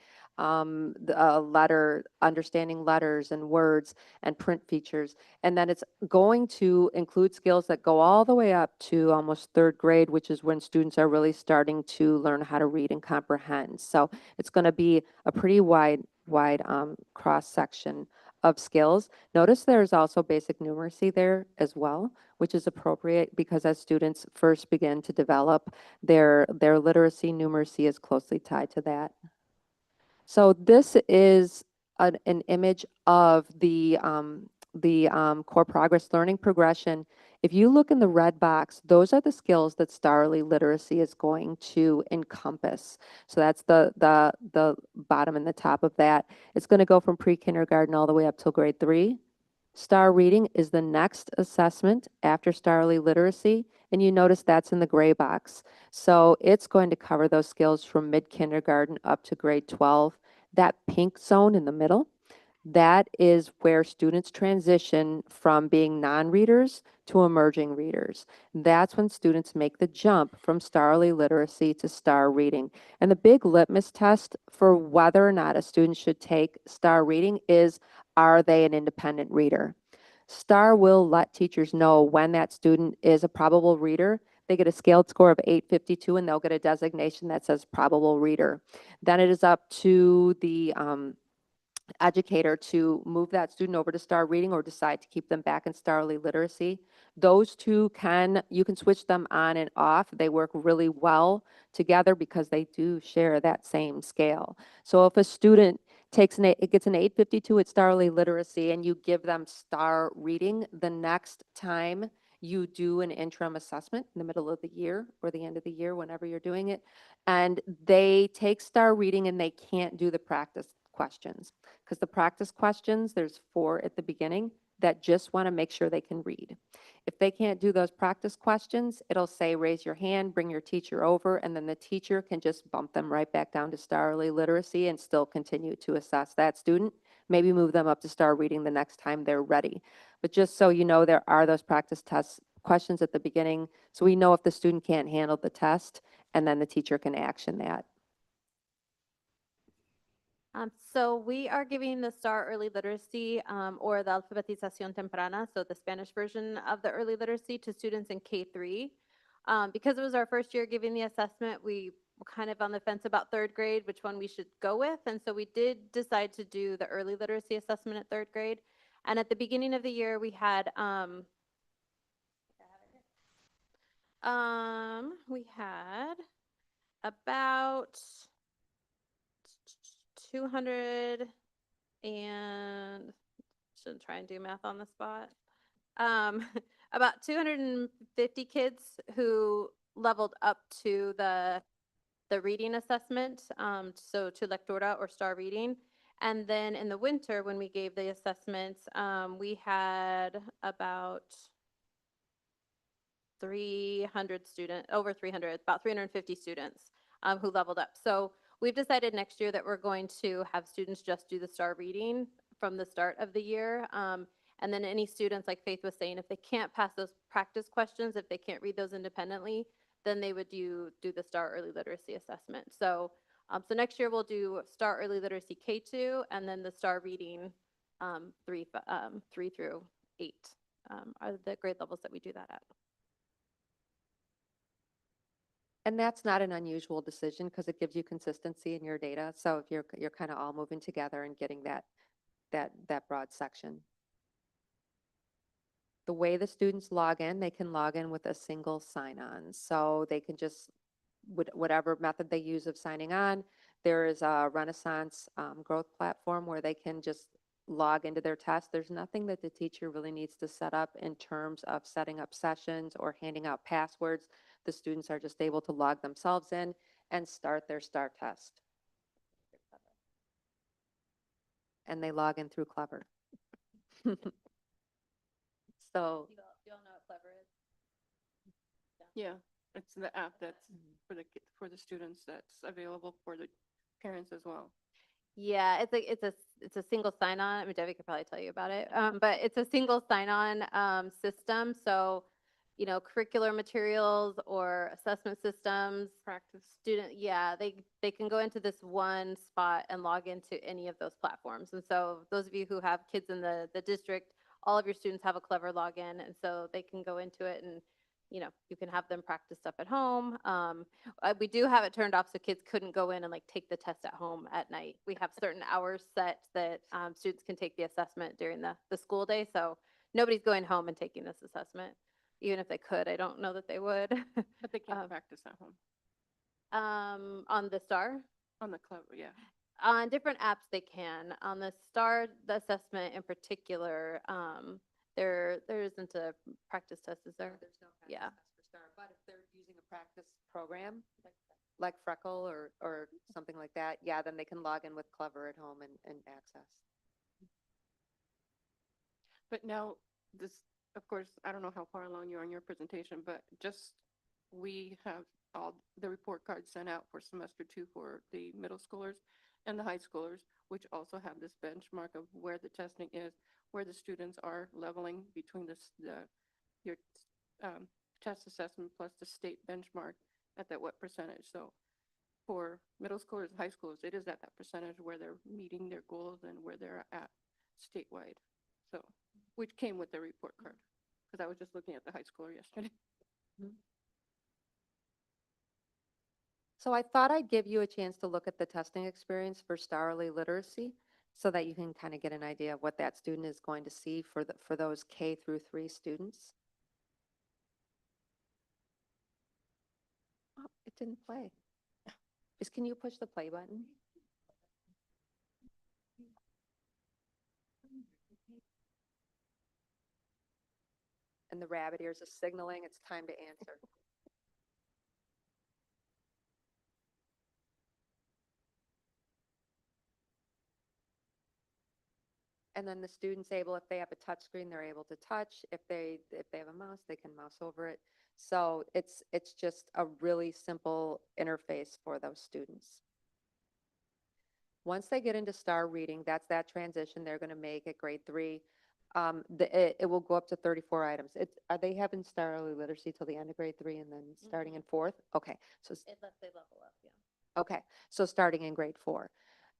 Understanding letters and words and print features. And then it's going to include skills that go all the way up to almost third grade, which is when students are really starting to learn how to read and comprehend. So it's going to be a pretty wide cross section of skills. Notice there's also basic numeracy there as well, which is appropriate because as students first begin to develop their literacy, numeracy is closely tied to that. So this is an image of the core progress learning progression. If you look in the red box, those are the skills that Star Early Literacy is going to encompass. So that's the bottom and the top of that. It's going to go from pre-kindergarten all the way up till grade 3. Star Reading is the next assessment after Star Early Literacy, and you notice that's in the gray box. So it's going to cover those skills from mid-kindergarten up to grade 12. That pink zone in the middle, that is where students transition from being non-readers to emerging readers. That's when students make the jump from Star Early Literacy to Star Reading. And the big litmus test for whether or not a student should take Star Reading is, are they an independent reader? Star will let teachers know when that student is a probable reader. They get a scaled score of 852 and they'll get a designation that says probable reader. Then it is up to the educator to move that student over to Star Reading or decide to keep them back in Star Early Literacy. Those two you can switch them on and off. They work really well together because they do share that same scale. So if a student gets an 852 at Star Early Literacy and you give them Star Reading, the next time you do an interim assessment in the middle of the year or the end of the year, whenever you're doing it, and they take Star Reading and they can't do the practice questions. Because the practice questions, there's 4 at the beginning that just want to make sure they can read. If they can't do those practice questions, it'll say, raise your hand, bring your teacher over, and then the teacher can just bump them right back down to Star Early Literacy and still continue to assess that student. Maybe move them up to Star Reading the next time they're ready. But just so you know, there are those practice test questions at the beginning, so we know if the student can't handle the test, and then the teacher can action that. So we are giving the Star Early Literacy or the Alfabetización Temprana, so the Spanish version of the early literacy to students in K3. Because it was our first year giving the assessment, we were kind of on the fence about third grade, which one we should go with. And so we did decide to do the early literacy assessment at third grade. And at the beginning of the year, we had about 200 and shouldn't try and do math on the spot. About 250 kids who leveled up to the reading assessment, so to Lectura or Star Reading. And then in the winter, when we gave the assessments, we had about 300 students, over 300, about 350 students who leveled up. So we've decided next year that we're going to have students just do the Star Reading from the start of the year. And then any students, like Faith was saying, if they can't pass those practice questions, if they can't read those independently, then they would do the Star Early Literacy assessment. So, so next year we'll do Star Early Literacy K2 and then the Star Reading 3 through 8 are the grade levels that we do that at. And that's not an unusual decision because it gives you consistency in your data. So if you're kind of all moving together and getting that broad section. The way the students log in, they can log in with a single sign-on. So they can just, whatever method they use of signing on, there is a Renaissance growth platform where they can just log into their test. There's nothing that the teacher really needs to set up in terms of setting up sessions or handing out passwords. The students are just able to log themselves in and start their STAR test. And they log in through Clever. So You all know what Clever is? Yeah. It's the app that's for the students that's available for the parents as well. Yeah, it's a single sign-on. I mean, Debbie could probably tell you about it. But it's a single sign-on system. So, you know, curricular materials or assessment systems, Practice. student, yeah, they can go into this one spot and log into any of those platforms. And so those of you who have kids in the district, all of your students have a Clever login, and so they can go into it and, you know, you can have them practice stuff at home. We do have it turned off so kids couldn't go in and like take the test at home at night. We have certain hours set that students can take the assessment during the school day. So nobody's going home and taking this assessment. Even if they could, I don't know that they would. But they can Um, practice at home On the STAR, on the Clever, yeah. on different apps they can. On the STAR, the assessment in particular, there isn't a practice test, is there? There's no practice Yeah. test for STAR, but if they're using a practice program, like Freckle or something like that, yeah, then they can log in with Clever at home and access. But now, this, of course, I don't know how far along you're on your presentation, but just, we have all the report cards sent out for semester 2 for the middle schoolers and the high schoolers, which also have this benchmark of where the testing is, where the students are leveling between your test assessment plus the state benchmark at that what percentage. So for middle schoolers and high schoolers, it is at that percentage where they're meeting their goals and where they're at statewide. So, which came with the report card, because I was just looking at the high schooler yesterday. So I thought I'd give you a chance to look at the testing experience for STAR Early Literacy so that you can kind of get an idea of what that student is going to see for those K through 3 students. Oh, it didn't play. Can you push the play button? And the rabbit ears is signaling it's time to answer. And then the student's able, if they have a touch screen, they're able to touch. If they have a mouse, they can mouse over it. So it's just a really simple interface for those students. Once they get into STAR reading, that's that transition they're going to make at grade 3. It will go up to 34 items. Are they having STAR Early Literacy till the end of grade 3 and then starting in 4th? Okay, so Unless they level up, yeah. okay, so starting in grade 4,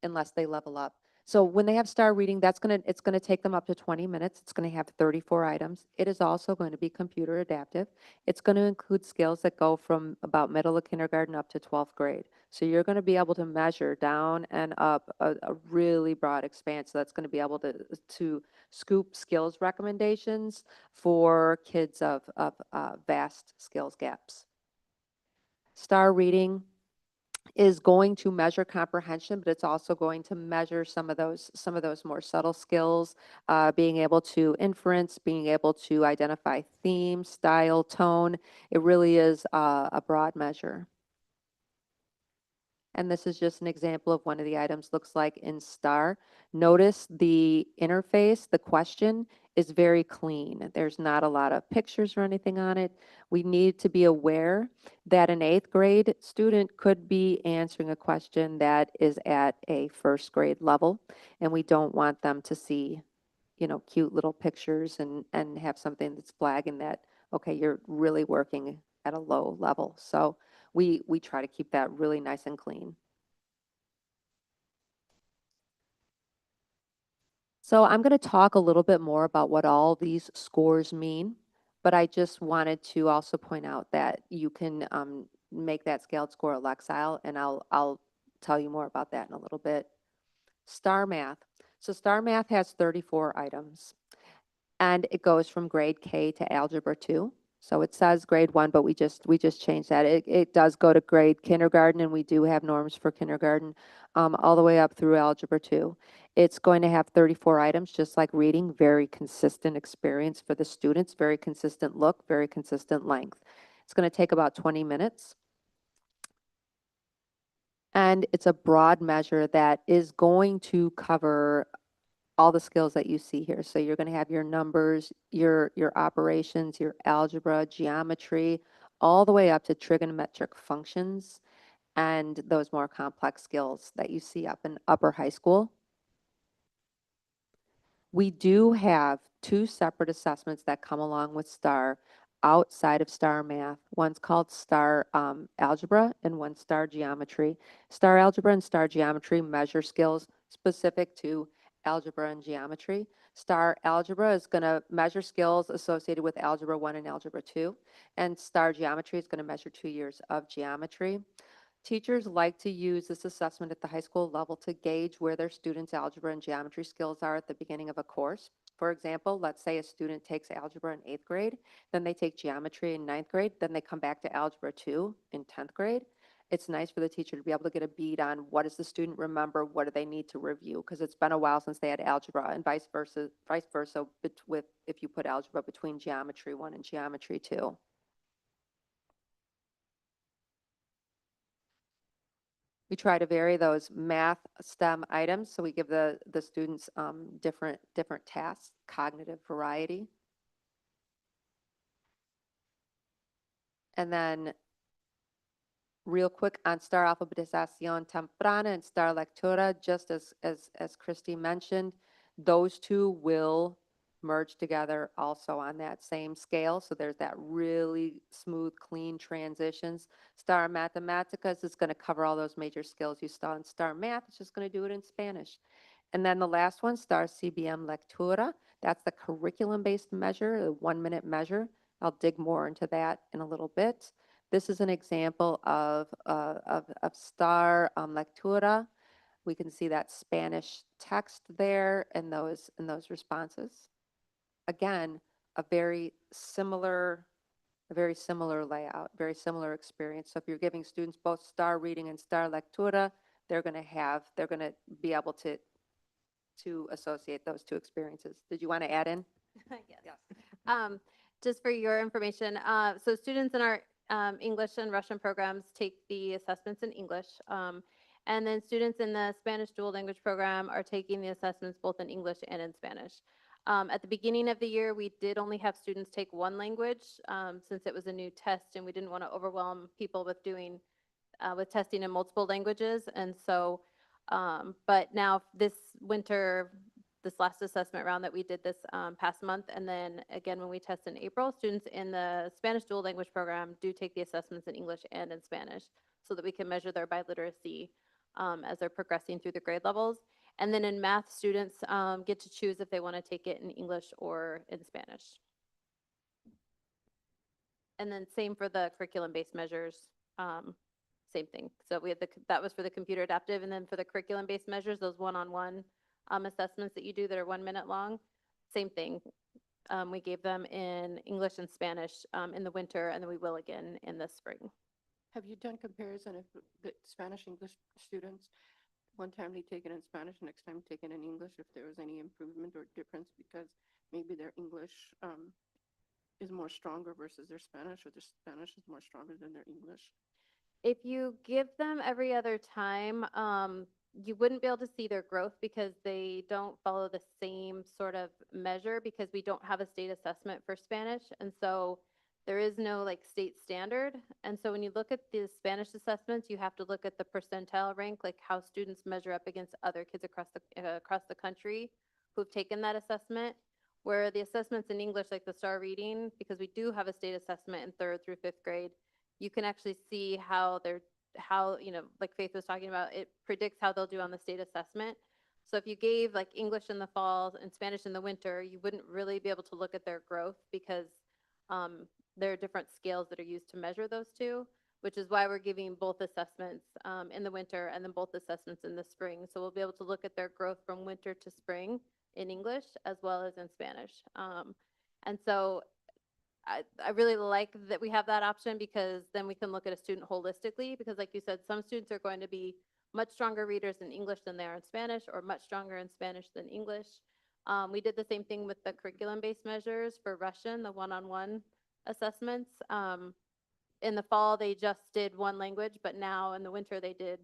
unless they level up. So when they have STAR reading, it's gonna take them up to 20 minutes. It's gonna have 34 items. It is also going to be computer adaptive. It's gonna include skills that go from about middle of kindergarten up to 12th grade. So you're gonna be able to measure down and up a really broad expanse. So that's gonna be able to scoop skills recommendations for kids of vast skills gaps. STAR reading is going to measure comprehension, but it's also going to measure some of those more subtle skills, being able to inference, being able to identify theme, style, tone. It really is a broad measure. And this is just an example of one of the items looks like in STAR. Notice the interface, the question is very clean. There's not a lot of pictures or anything on it. We need to be aware that an 8th grade student could be answering a question that is at a 1st grade level, and we don't want them to see, you know, cute little pictures and have something that's flagging that, okay, you're really working at a low level. So we try to keep that really nice and clean. So I'm going to talk a little bit more about what all these scores mean, but I just wanted to also point out that you can make that scaled score a Lexile, and I'll tell you more about that in a little bit. STAR Math. So STAR Math has 34 items, and it goes from grade K to Algebra 2. So it says grade 1, but we just changed that. It does go to grade kindergarten, and we do have norms for kindergarten all the way up through Algebra 2. It's going to have 34 items, just like reading, very consistent experience for the students, very consistent look, very consistent length. It's going to take about 20 minutes. And it's a broad measure that is going to cover all the skills that you see here. So you're going to have your numbers, your operations, your algebra, geometry, all the way up to trigonometric functions and those more complex skills that you see up in upper high school. We do have two separate assessments that come along with STAR outside of STAR Math. One's called STAR Algebra and one's STAR Geometry. STAR Algebra and STAR Geometry measure skills specific to algebra and geometry. STAR Algebra is going to measure skills associated with Algebra 1 and Algebra 2, and STAR Geometry is going to measure 2 years of geometry. Teachers like to use this assessment at the high school level to gauge where their students' algebra and geometry skills are at the beginning of a course. For example, let's say a student takes algebra in 8th grade, then they take geometry in 9th grade, then they come back to algebra 2 in 10th grade. It's nice for the teacher to be able to get a bead on what does the student remember, what do they need to review, because it's been a while since they had algebra, and vice versa with if you put algebra between geometry 1 and geometry 2. We try to vary those math STEM items, so we give the students different tasks, cognitive variety. And then real quick on STAR Alfabetización Temprana and STAR Lectura, just as Christy mentioned, those two will merge together also on that same scale. So there's that really smooth, clean transitions. STAR Mathematicas is going to cover all those major skills you saw in STAR Math. It's just going to do it in Spanish. And then the last one, STAR CBM Lectura, that's the curriculum-based measure, the 1-minute measure. I'll dig more into that in a little bit. This is an example of STAR Lectura. We can see that Spanish text there and those responses. Again, a very similar layout, very similar experience. So if you're giving students both STAR reading and STAR Lectura, they're going to be able to associate those two experiences. Did you want to add in? Yes. Just for your information, so students in our English and Russian programs take the assessments in English. And then students in the Spanish dual language program are taking the assessments both in English and in Spanish. At the beginning of the year, we did only have students take one language since it was a new test, and we didn't want to overwhelm people with doing with testing in multiple languages. And so, but now this winter, this last assessment round that we did this past month, and then again when we test in April, students in the Spanish dual language program do take the assessments in English and in Spanish so that we can measure their biliteracy as they're progressing through the grade levels. And then in math, students get to choose if they want to take it in English or in Spanish. And then same for the curriculum-based measures, same thing. So we had that was for the computer adaptive, and then for the curriculum-based measures, those one-on-one assessments that you do that are 1 minute long, same thing. We gave them in English and Spanish in the winter, and then we will again in the spring. Have you done comparison of the Spanish English students? One time they take it in Spanish, next time take it in English, if there was any improvement or difference because maybe their English is more stronger versus their Spanish, or their Spanish is more stronger than their English? If you give them every other time, you wouldn't be able to see their growth because they don't follow the same sort of measure because we don't have a state assessment for Spanish. And so there is no like state standard. And so when you look at the Spanish assessments, you have to look at the percentile rank, like how students measure up against other kids across the country who've taken that assessment. Where the assessments in English, like the STAR reading, because we do have a state assessment in 3rd through 5th grade, you can actually see how like Faith was talking about, it predicts how they'll do on the state assessment. So if you gave like English in the fall and Spanish in the winter, you wouldn't really be able to look at their growth because there are different scales that are used to measure those two, which is why we're giving both assessments in the winter and then both assessments in the spring. So we'll be able to look at their growth from winter to spring in English as well as in Spanish. And so I really like that we have that option because then we can look at a student holistically because like you said, some students are going to be much stronger readers in English than they are in Spanish or much stronger in Spanish than English. We did the same thing with the curriculum-based measures for Russian, the one-on-one assessments. In the fall, they just did one language, but now in the winter, they did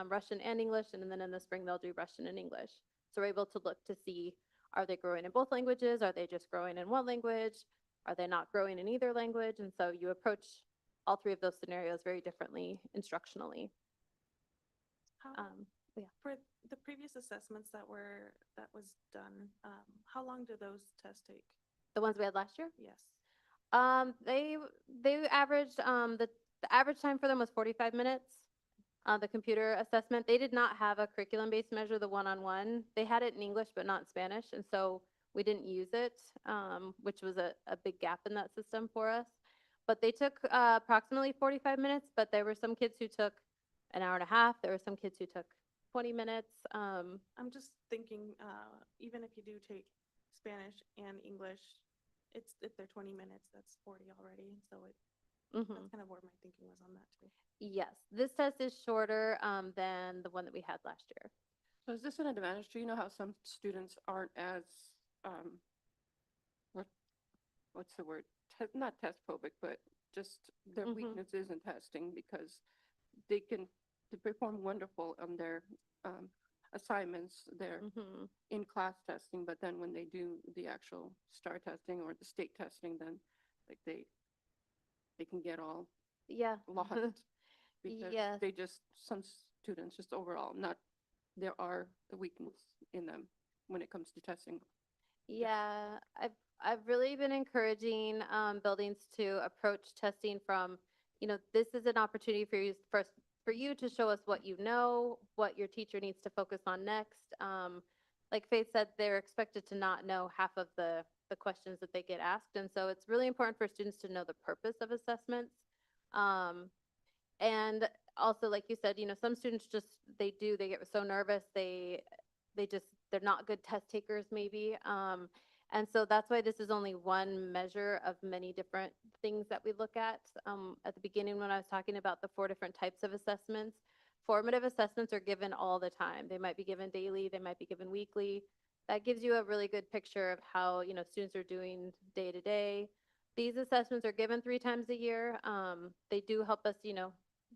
Russian and English, and then in the spring, they'll do Russian and English. So we're able to look to see, are they growing in both languages? Are they just growing in one language? Are they not growing in either language? And so you approach all three of those scenarios very differently instructionally. How, Yeah. for the previous assessments that was done, how long do those tests take? The ones we had last year? Yes. They averaged, the average time for them was 45 minutes. The computer assessment, they did not have a curriculum-based measure, the one-on-one. They had it in English, but not in Spanish, and so we didn't use it, which was a big gap in that system for us. But they took approximately 45 minutes, but there were some kids who took an hour and a half. There were some kids who took 20 minutes. I'm just thinking, even if you do take Spanish and English, if they're 20 minutes, that's 40 already. So Mhm. that's kind of where my thinking was on that too. Yes, this test is shorter than the one that we had last year. So is this an advantage? Do you know how some students aren't as, what's the word? Not test phobic, but just their Mhm. weaknesses in testing because they perform wonderful on their assignments, their Mhm. in-class testing, but then when they do the actual STAR testing or the state testing, then like they can get all Yeah. lost because Yes. some students just overall not, there are the weakness in them when it comes to testing. Yeah, I've really been encouraging buildings to approach testing from, this is an opportunity for you to show us what you know, what your teacher needs to focus on next. Like Faith said, they're expected to not know half of the questions that they get asked, and so it's really important for students to know the purpose of assessments. And also, like you said, some students they get so nervous, they're not good test takers maybe. And so that's why this is only one measure of many different things that we look at. At the beginning, when I was talking about the 4 different types of assessments, formative assessments are given all the time. They might be given daily, they might be given weekly. That gives you a really good picture of how, students are doing day to day. These assessments are given 3 times a year. They do help us,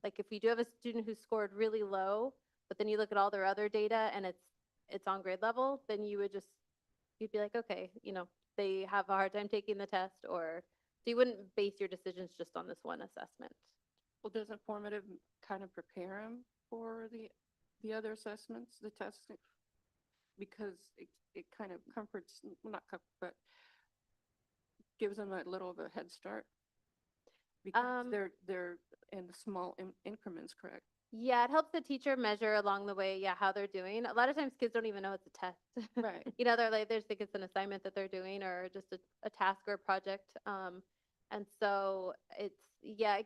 like if we do have a student who scored really low, but then you look at all their other data and it's on grade level, then you'd be like, okay, they have a hard time taking the test, or so you wouldn't base your decisions just on this one assessment. Well, doesn't formative kind of prepare them for the other assessments, the testing? Because it kind of comforts, well, not comfort, but gives them a little of a head start. Because they're in the small increments, correct? Yeah, it helps the teacher measure along the way, how they're doing. A lot of times kids don't even know it's a test. Right. They're like, they just think it's an assignment that they're doing or just a task or a project. And so it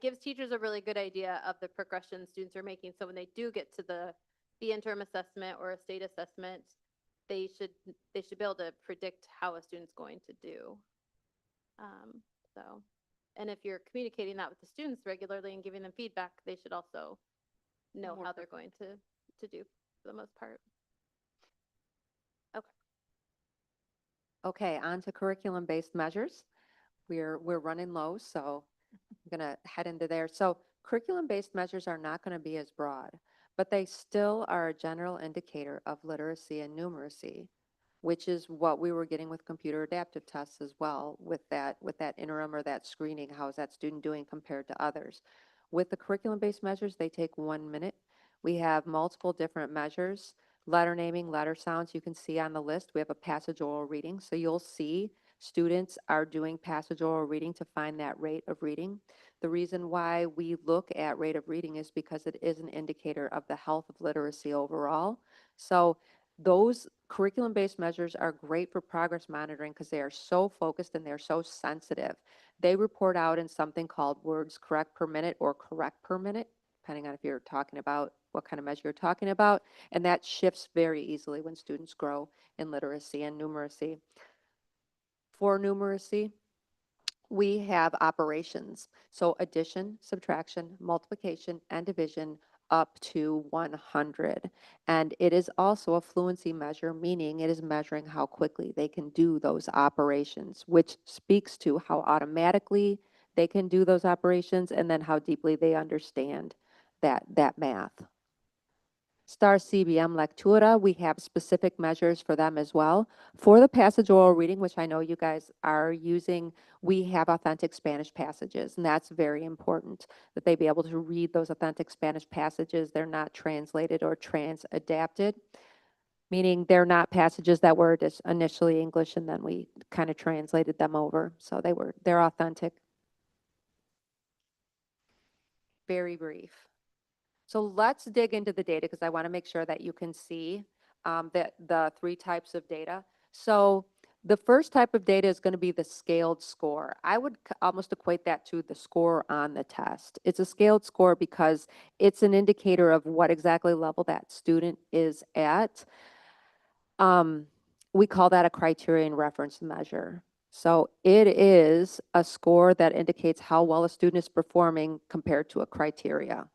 gives teachers a really good idea of the progression students are making. So when they do get to the interim assessment or a state assessment, they should be able to predict how a student's going to do. And if you're communicating that with the students regularly and giving them feedback, they should also know More how they're going to do for the most part. Okay, on to curriculum-based measures. We're running low, so I'm going to head into there. So curriculum-based measures are not going to be as broad, but they still are a general indicator of literacy and numeracy, which is what we were getting with computer adaptive tests as well, with that interim or that screening. How is that student doing compared to others? With the curriculum-based measures, they take 1 minute. We have multiple different measures. Letter naming, letter sounds, you can see on the list. We have a passage oral reading. So you'll see students are doing passage oral reading to find that rate of reading. The reason why we look at rate of reading is because it is an indicator of the health of literacy overall. So those curriculum-based measures are great for progress monitoring because they are so focused and they're so sensitive. They report out in something called words correct per minute or correct per minute, depending on if you're talking about what kind of measure you're talking about. And that shifts very easily when students grow in literacy and numeracy. For numeracy, we have operations. So addition, subtraction, multiplication, and division up to 100. And it is also a fluency measure, meaning it is measuring how quickly they can do those operations, which speaks to how automatically they can do those operations and then how deeply they understand that math. STAR CBM Lectura, we have specific measures for them as well. For the passage oral reading, which I know you guys are using, we have authentic Spanish passages, and that's very important, that they be able to read those authentic Spanish passages. They're not translated or trans-adapted, meaning they're not passages that were just initially English and then we kind of translated them over. So they're authentic. Very brief. So let's dig into the data because I want to make sure that you can see that the three types of data. So the first type of data is going to be the scaled score. I would almost equate that to the score on the test. It's a scaled score because it's an indicator of what exactly level that student is at. We call that a criterion reference measure. So it is a score that indicates how well a student is performing compared to a criteria.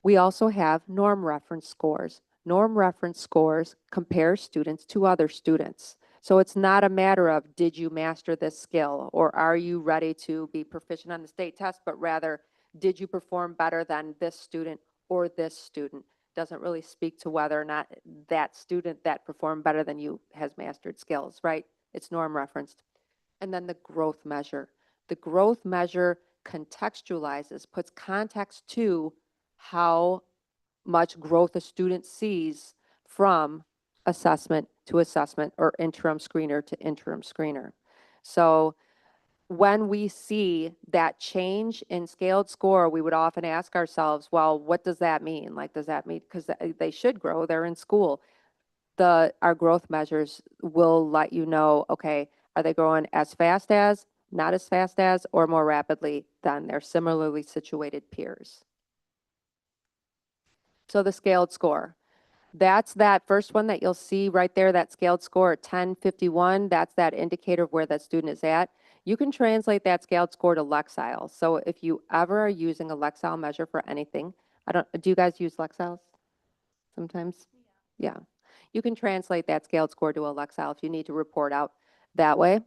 We also have norm reference scores. Norm reference scores compare students to other students. So it's not a matter of did you master this skill or are you ready to be proficient on the state test, but rather did you perform better than this student or this student. Doesn't really speak to whether or not that student that performed better than you has mastered skills, right? It's norm referenced. And then the growth measure. The growth measure contextualizes, puts context to how much growth a student sees from assessment to assessment or interim screener to interim screener. So when we see that change in scaled score, we would often ask ourselves, well, what does that mean? Like, does that mean, because they should grow, they're in school. Our growth measures will let you know, okay, are they growing as fast as, not as fast as, or more rapidly than their similarly situated peers? So the scaled score. That's that first one that you'll see right there, that scaled score at 1051. That's that indicator of where that student is at. You can translate that scaled score to Lexile. So if you ever are using a Lexile measure for anything, do you guys use Lexiles sometimes? Yeah. You can translate that scaled score to a Lexile if you need to report out that way.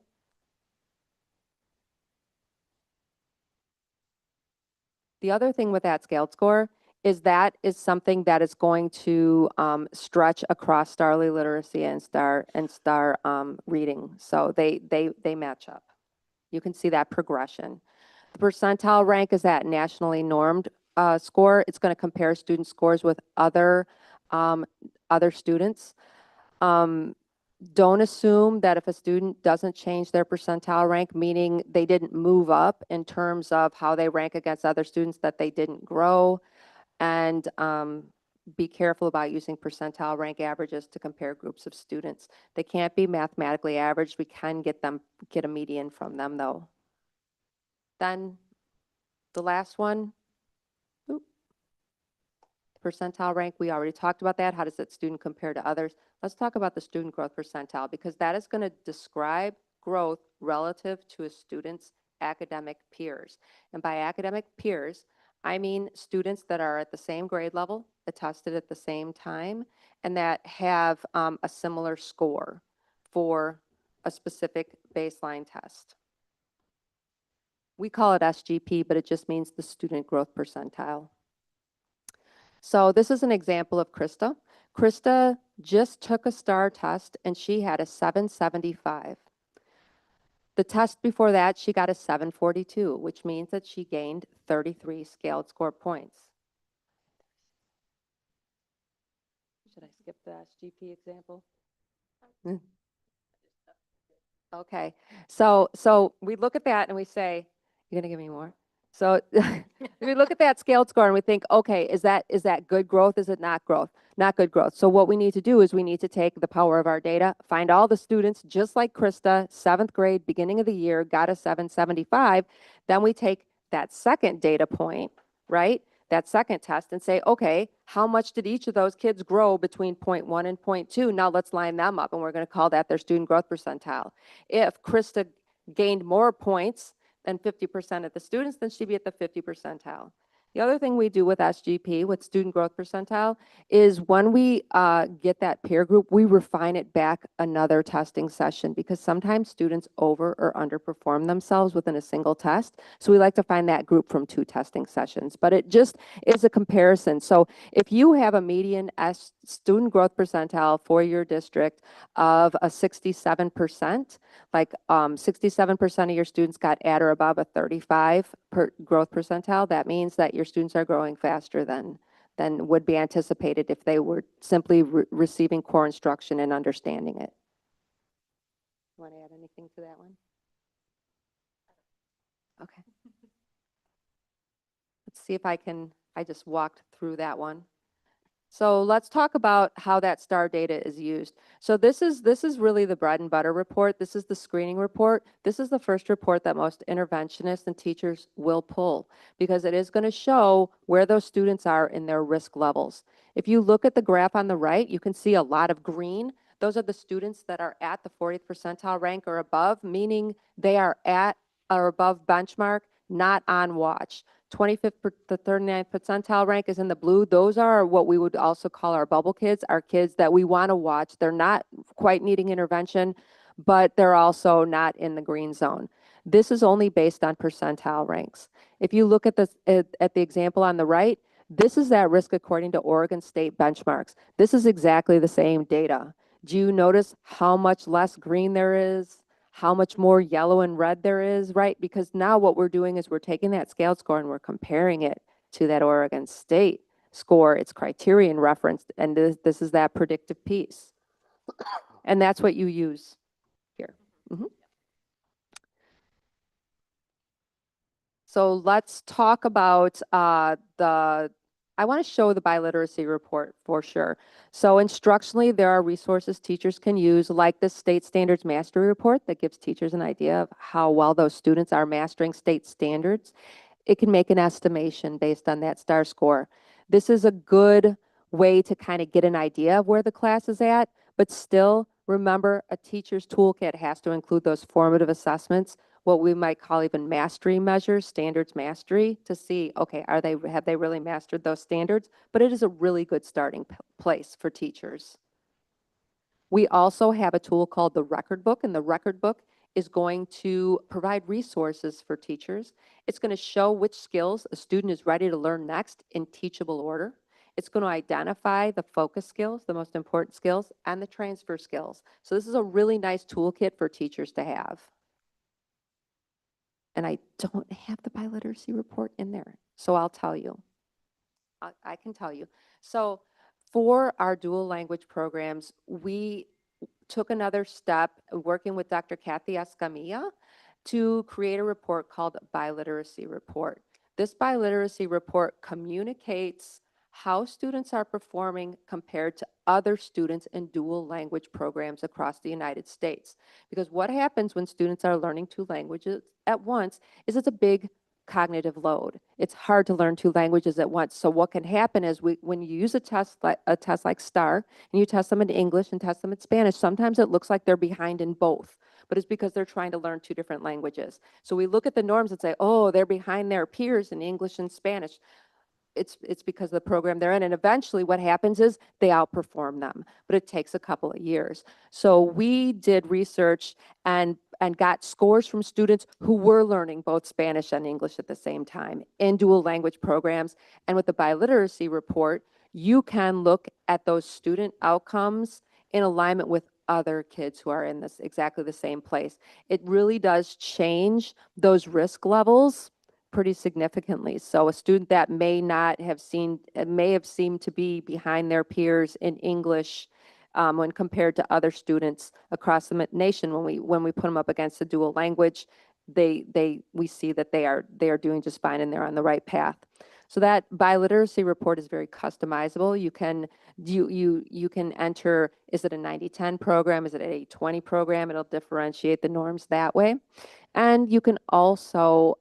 The other thing with that scaled score is that is something that is going to stretch across STAR literacy and STAR reading. So they match up. You can see that progression. The percentile rank is that nationally normed score. It's going to compare student scores with other students. Don't assume that if a student doesn't change their percentile rank, meaning they didn't move up in terms of how they rank against other students, that they didn't grow. And be careful about using percentile rank averages to compare groups of students. They can't be mathematically averaged. We can get a median from them though. Then the last one, percentile rank, we already talked about that. How does that student compare to others? Let's talk about the student growth percentile because that is going to describe growth relative to a student's academic peers. And by academic peers, I mean students that are at the same grade level, attested at the same time, and that have a similar score for a specific baseline test. We call it SGP, but it just means the student growth percentile. So this is an example of Krista. Krista just took a STAR test and she had a 775. The test before that, she got a 742, which means that she gained 33 scaled score points. Should I skip the SGP example? Okay, so we look at that and we say, you're gonna give me more? So we look at that scaled score and we think, okay, is that good growth? Is it not growth? Not good growth. So what we need to do is we need to take the power of our data, find all the students, just like Krista, 7th grade, beginning of the year, got a 775. Then we take that second data point, right? That second test and say, okay, how much did each of those kids grow between point 1 and point 2? Now let's line them up and we're going to call that their student growth percentile. If Krista gained more points than 50% of the students, then she'd be at the 50 percentile. The other thing we do with SGP, with student growth percentile, is when we get that peer group, we refine it back another testing session because sometimes students over or underperform themselves within a single test. So we like to find that group from 2 testing sessions, but it just is a comparison. So if you have a median student growth percentile for your district of a 67%, like 67% of your students got at or above a 35 growth percentile, that means that your students are growing faster than would be anticipated if they were simply receiving core instruction and understanding it. Want to add anything to that one? Okay. Let's see if I just walked through that one. So let's talk about how that STAR data is used. So this is really the bread and butter report. This is the screening report. This is the first report that most interventionists and teachers will pull because it is going to show where those students are in their risk levels. If you look at the graph on the right, you can see a lot of green. Those are the students that are at the 40th percentile rank or above, meaning they are at or above benchmark, not on watch. 25th to 39th percentile rank is in the blue. Those are what we would also call our bubble kids, our kids that we want to watch. They're not quite needing intervention, but they're also not in the green zone. This is only based on percentile ranks. If you look at this at the example on the right, this is that risk according to Oregon State benchmarks. This is exactly the same data. Do you notice how much less green there is? How much more yellow and red there is, right? Because now what we're doing is we're taking that scaled score and we're comparing it to that Oregon State score. It's criterion referenced, and this is that predictive piece. And that's what you use here. So let's talk about I want to show the biliteracy report for sure. So instructionally, there are resources teachers can use, like the state standards mastery report that gives teachers an idea of how well those students are mastering state standards. It can make an estimation based on that STAR score. This is a good way to kind of get an idea of where the class is at, but still remember a teacher's toolkit has to include those formative assessments, what we might call even mastery measures, standards mastery, to see, okay, have they really mastered those standards? But it is a really good starting place for teachers. We also have a tool called the record book, and the record book is going to provide resources for teachers. It's going to show which skills a student is ready to learn next in teachable order. It's going to identify the focus skills, the most important skills, and the transfer skills. So this is a really nice toolkit for teachers to have. And I don't have the biliteracy report in there, so I'll tell you. I can tell you. So for our dual language programs, we took another step working with Dr. Kathy Escamilla to create a report called Biliteracy Report. This biliteracy report communicates how students are performing compared to other students in dual language programs across the United States. Because what happens when students are learning 2 languages at once is it's a big cognitive load. It's hard to learn 2 languages at once. So what can happen is when you use a test like STAR, and you test them in English and test them in Spanish, sometimes it looks like they're behind in both, but it's because they're trying to learn 2 different languages. So we look at the norms and say, oh, they're behind their peers in English and Spanish. It's because of the program they're in. And eventually what happens is they outperform them, but it takes a couple of years. So we did research and got scores from students who were learning both Spanish and English at the same time in dual language programs. And with the biliteracy report, you can look at those student outcomes in alignment with other kids who are in this exactly the same place. It really does change those risk levels pretty significantly. So a student that may have seemed to be behind their peers in English when compared to other students across the nation, when we put them up against a dual language, we see that they are doing just fine and they're on the right path. So that biliteracy report is very customizable. You can enter, is it a 90-10 program? Is it an 80-20 program? It'll differentiate the norms that way. And you can also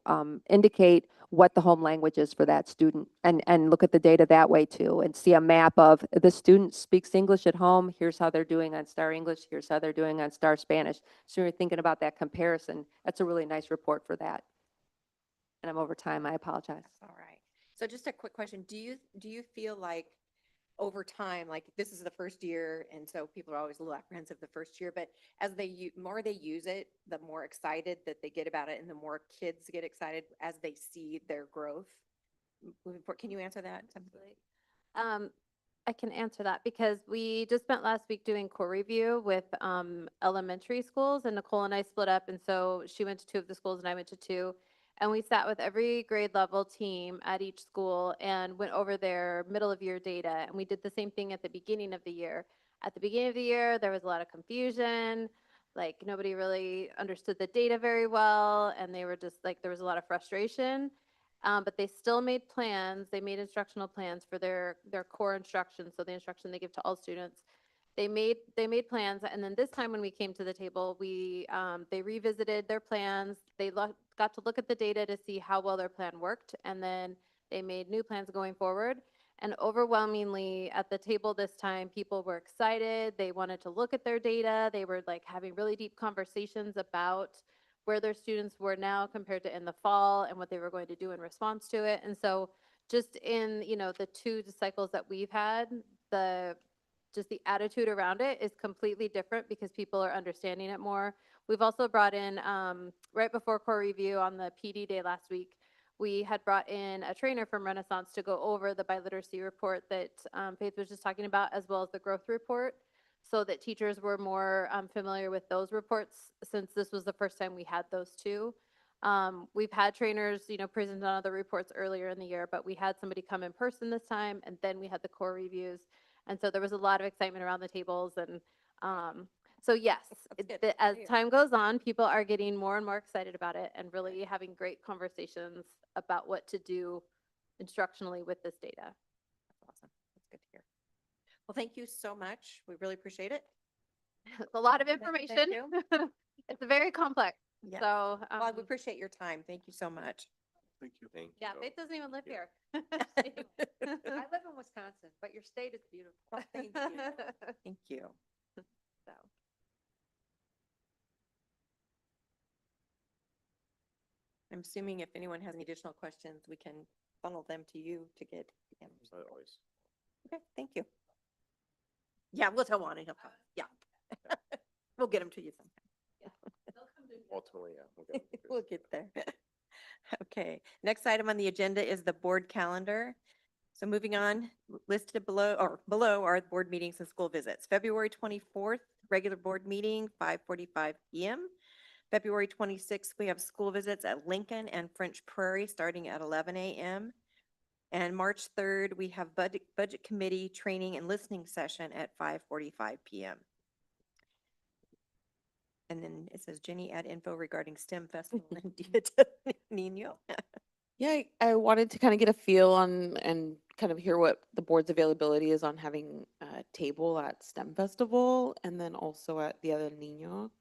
indicate what the home language is for that student and look at the data that way too and see a map of the student speaks English at home, here's how they're doing on STAR English, here's how they're doing on STAR Spanish. So you're thinking about that comparison. That's a really nice report for that. And I'm over time, I apologize. All right. So just a quick question. Do you feel like over time, like this is the first year and so people are always a little apprehensive the first year, but as more they use it, the more excited that they get about it and the more kids get excited as they see their growth? Moving forward, can you answer that? I can answer that because we just spent last week doing core review with elementary schools, and Nicole and I split up, and so she went to two of the schools and I went to two. And we sat with every grade level team at each school and went over their middle of year data. And we did the same thing at the beginning of the year. At the beginning of the year, there was a lot of confusion. Like nobody really understood the data very well. And they were just like, there was a lot of frustration. But they still made plans. They made instructional plans for their core instruction. So the instruction they give to all students. They made plans, and then this time when we came to the table, they revisited their plans. They got to look at the data to see how well their plan worked, and then they made new plans going forward. And overwhelmingly at the table this time, people were excited. They wanted to look at their data. They were like having really deep conversations about where their students were now compared to in the fall and what they were going to do in response to it. And so just in, the two cycles that we've had, just the attitude around it is completely different because people are understanding it more. We've also brought in, right before core review on the PD day last week, we had brought in a trainer from Renaissance to go over the biliteracy report that Faith was just talking about, as well as the growth report, so that teachers were more familiar with those reports, since this was the first time we had those two. We've had trainers, present on other reports earlier in the year, but we had somebody come in person this time, and then we had the core reviews. And so there was a lot of excitement around the tables. And so yes, That's good. as time goes on, people are getting more and more excited about it and really having great conversations about what to do instructionally with this data. That's awesome. That's good to hear. Well, thank you so much. We really appreciate it. It's a lot of Thank information. you. It's very complex. Yeah. So, Well, we appreciate your time. Thank you so much. Thank you. Thank yeah, you. Faith doesn't even live Yeah. here. I live in Wisconsin, but your state is beautiful. Well, thank you. Thank you. So. I'm assuming if anyone has any additional questions, we can funnel them to you to get answers. Always. Okay, thank you. Yeah, we'll tell Juan and he'll come. Yeah. We'll get them to you sometime. Ultimately, yeah. We'll get it. We'll get there. Okay, next item on the agenda is the board calendar. So moving on, listed below are board meetings and school visits. February 24th, regular board meeting, 5:45 PM. February 26th, we have school visits at Lincoln and French Prairie starting at 11 AM. And March 3rd, we have budget committee training and listening session at 5:45 PM. And then it says Jenny add info regarding STEM Festival and Dia de Niño. Yeah, I wanted to kind of get a feel on and kind of hear what the board's availability is on having a table at STEM Festival and then also at Dia del Niño.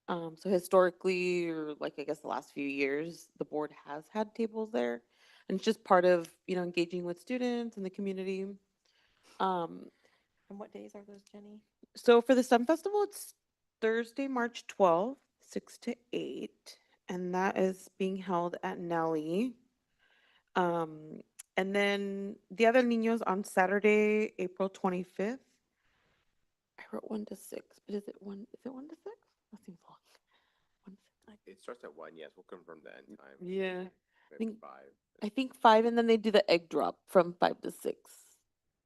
So historically, or like I guess the last few years, the board has had tables there. And it's just part of, engaging with students and the community. And what days are those, Jenny? So for the STEM Festival, it's Thursday, March 12th, 6 to 8. And that is being held at Nelly. And then the other Niños on Saturday, April 25th. I wrote 1 to 6, but is it 1 to 6? That seems long. 1 to 6. It starts at 1, yes. We'll confirm the end time. Yeah. Maybe think- 5. I think 5, and then they do the egg drop from 5 to 6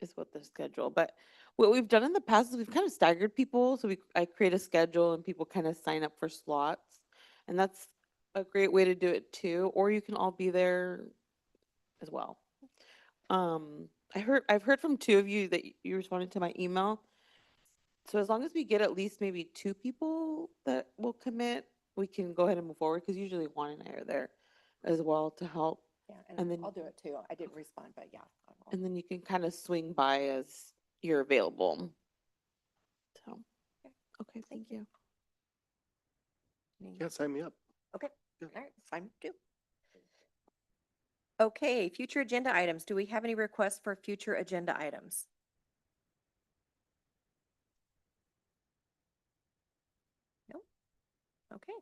is what they're scheduled. But what we've done in the past is we've kind of staggered people. So I create a schedule and people kind of sign up for slots. And that's a great way to do it too. Or you can all be there as well. I've heard from 2 of you that you responded to my email. So as long as we get at least maybe 2 people that will commit, we can go ahead and move forward because usually Juan and I are there as well to help. Yeah, And and then- I'll do it too. I didn't respond, but yeah. I will. And then you can kind of swing by as you're available. So, okay, thank you. Any- Yeah, sign me up. Okay, Yeah. all right, fine, too. Okay, future agenda items. Do we have any requests for future agenda items? No? Okay.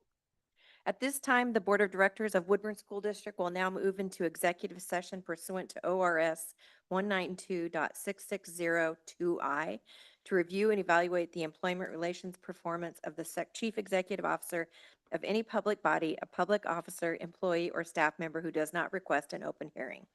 At this time, the Board of Directors of Woodburn School District will now move into executive session pursuant to ORS 192.6602I to review and evaluate the employment relations performance of the Chief Executive Officer of any public body, a public officer, employee, or staff member who does not request an open hearing.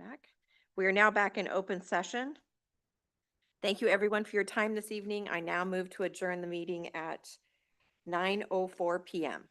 back. We are now back in open session. Thank you, everyone, for your time this evening. I now move to adjourn the meeting at 9:04 PM.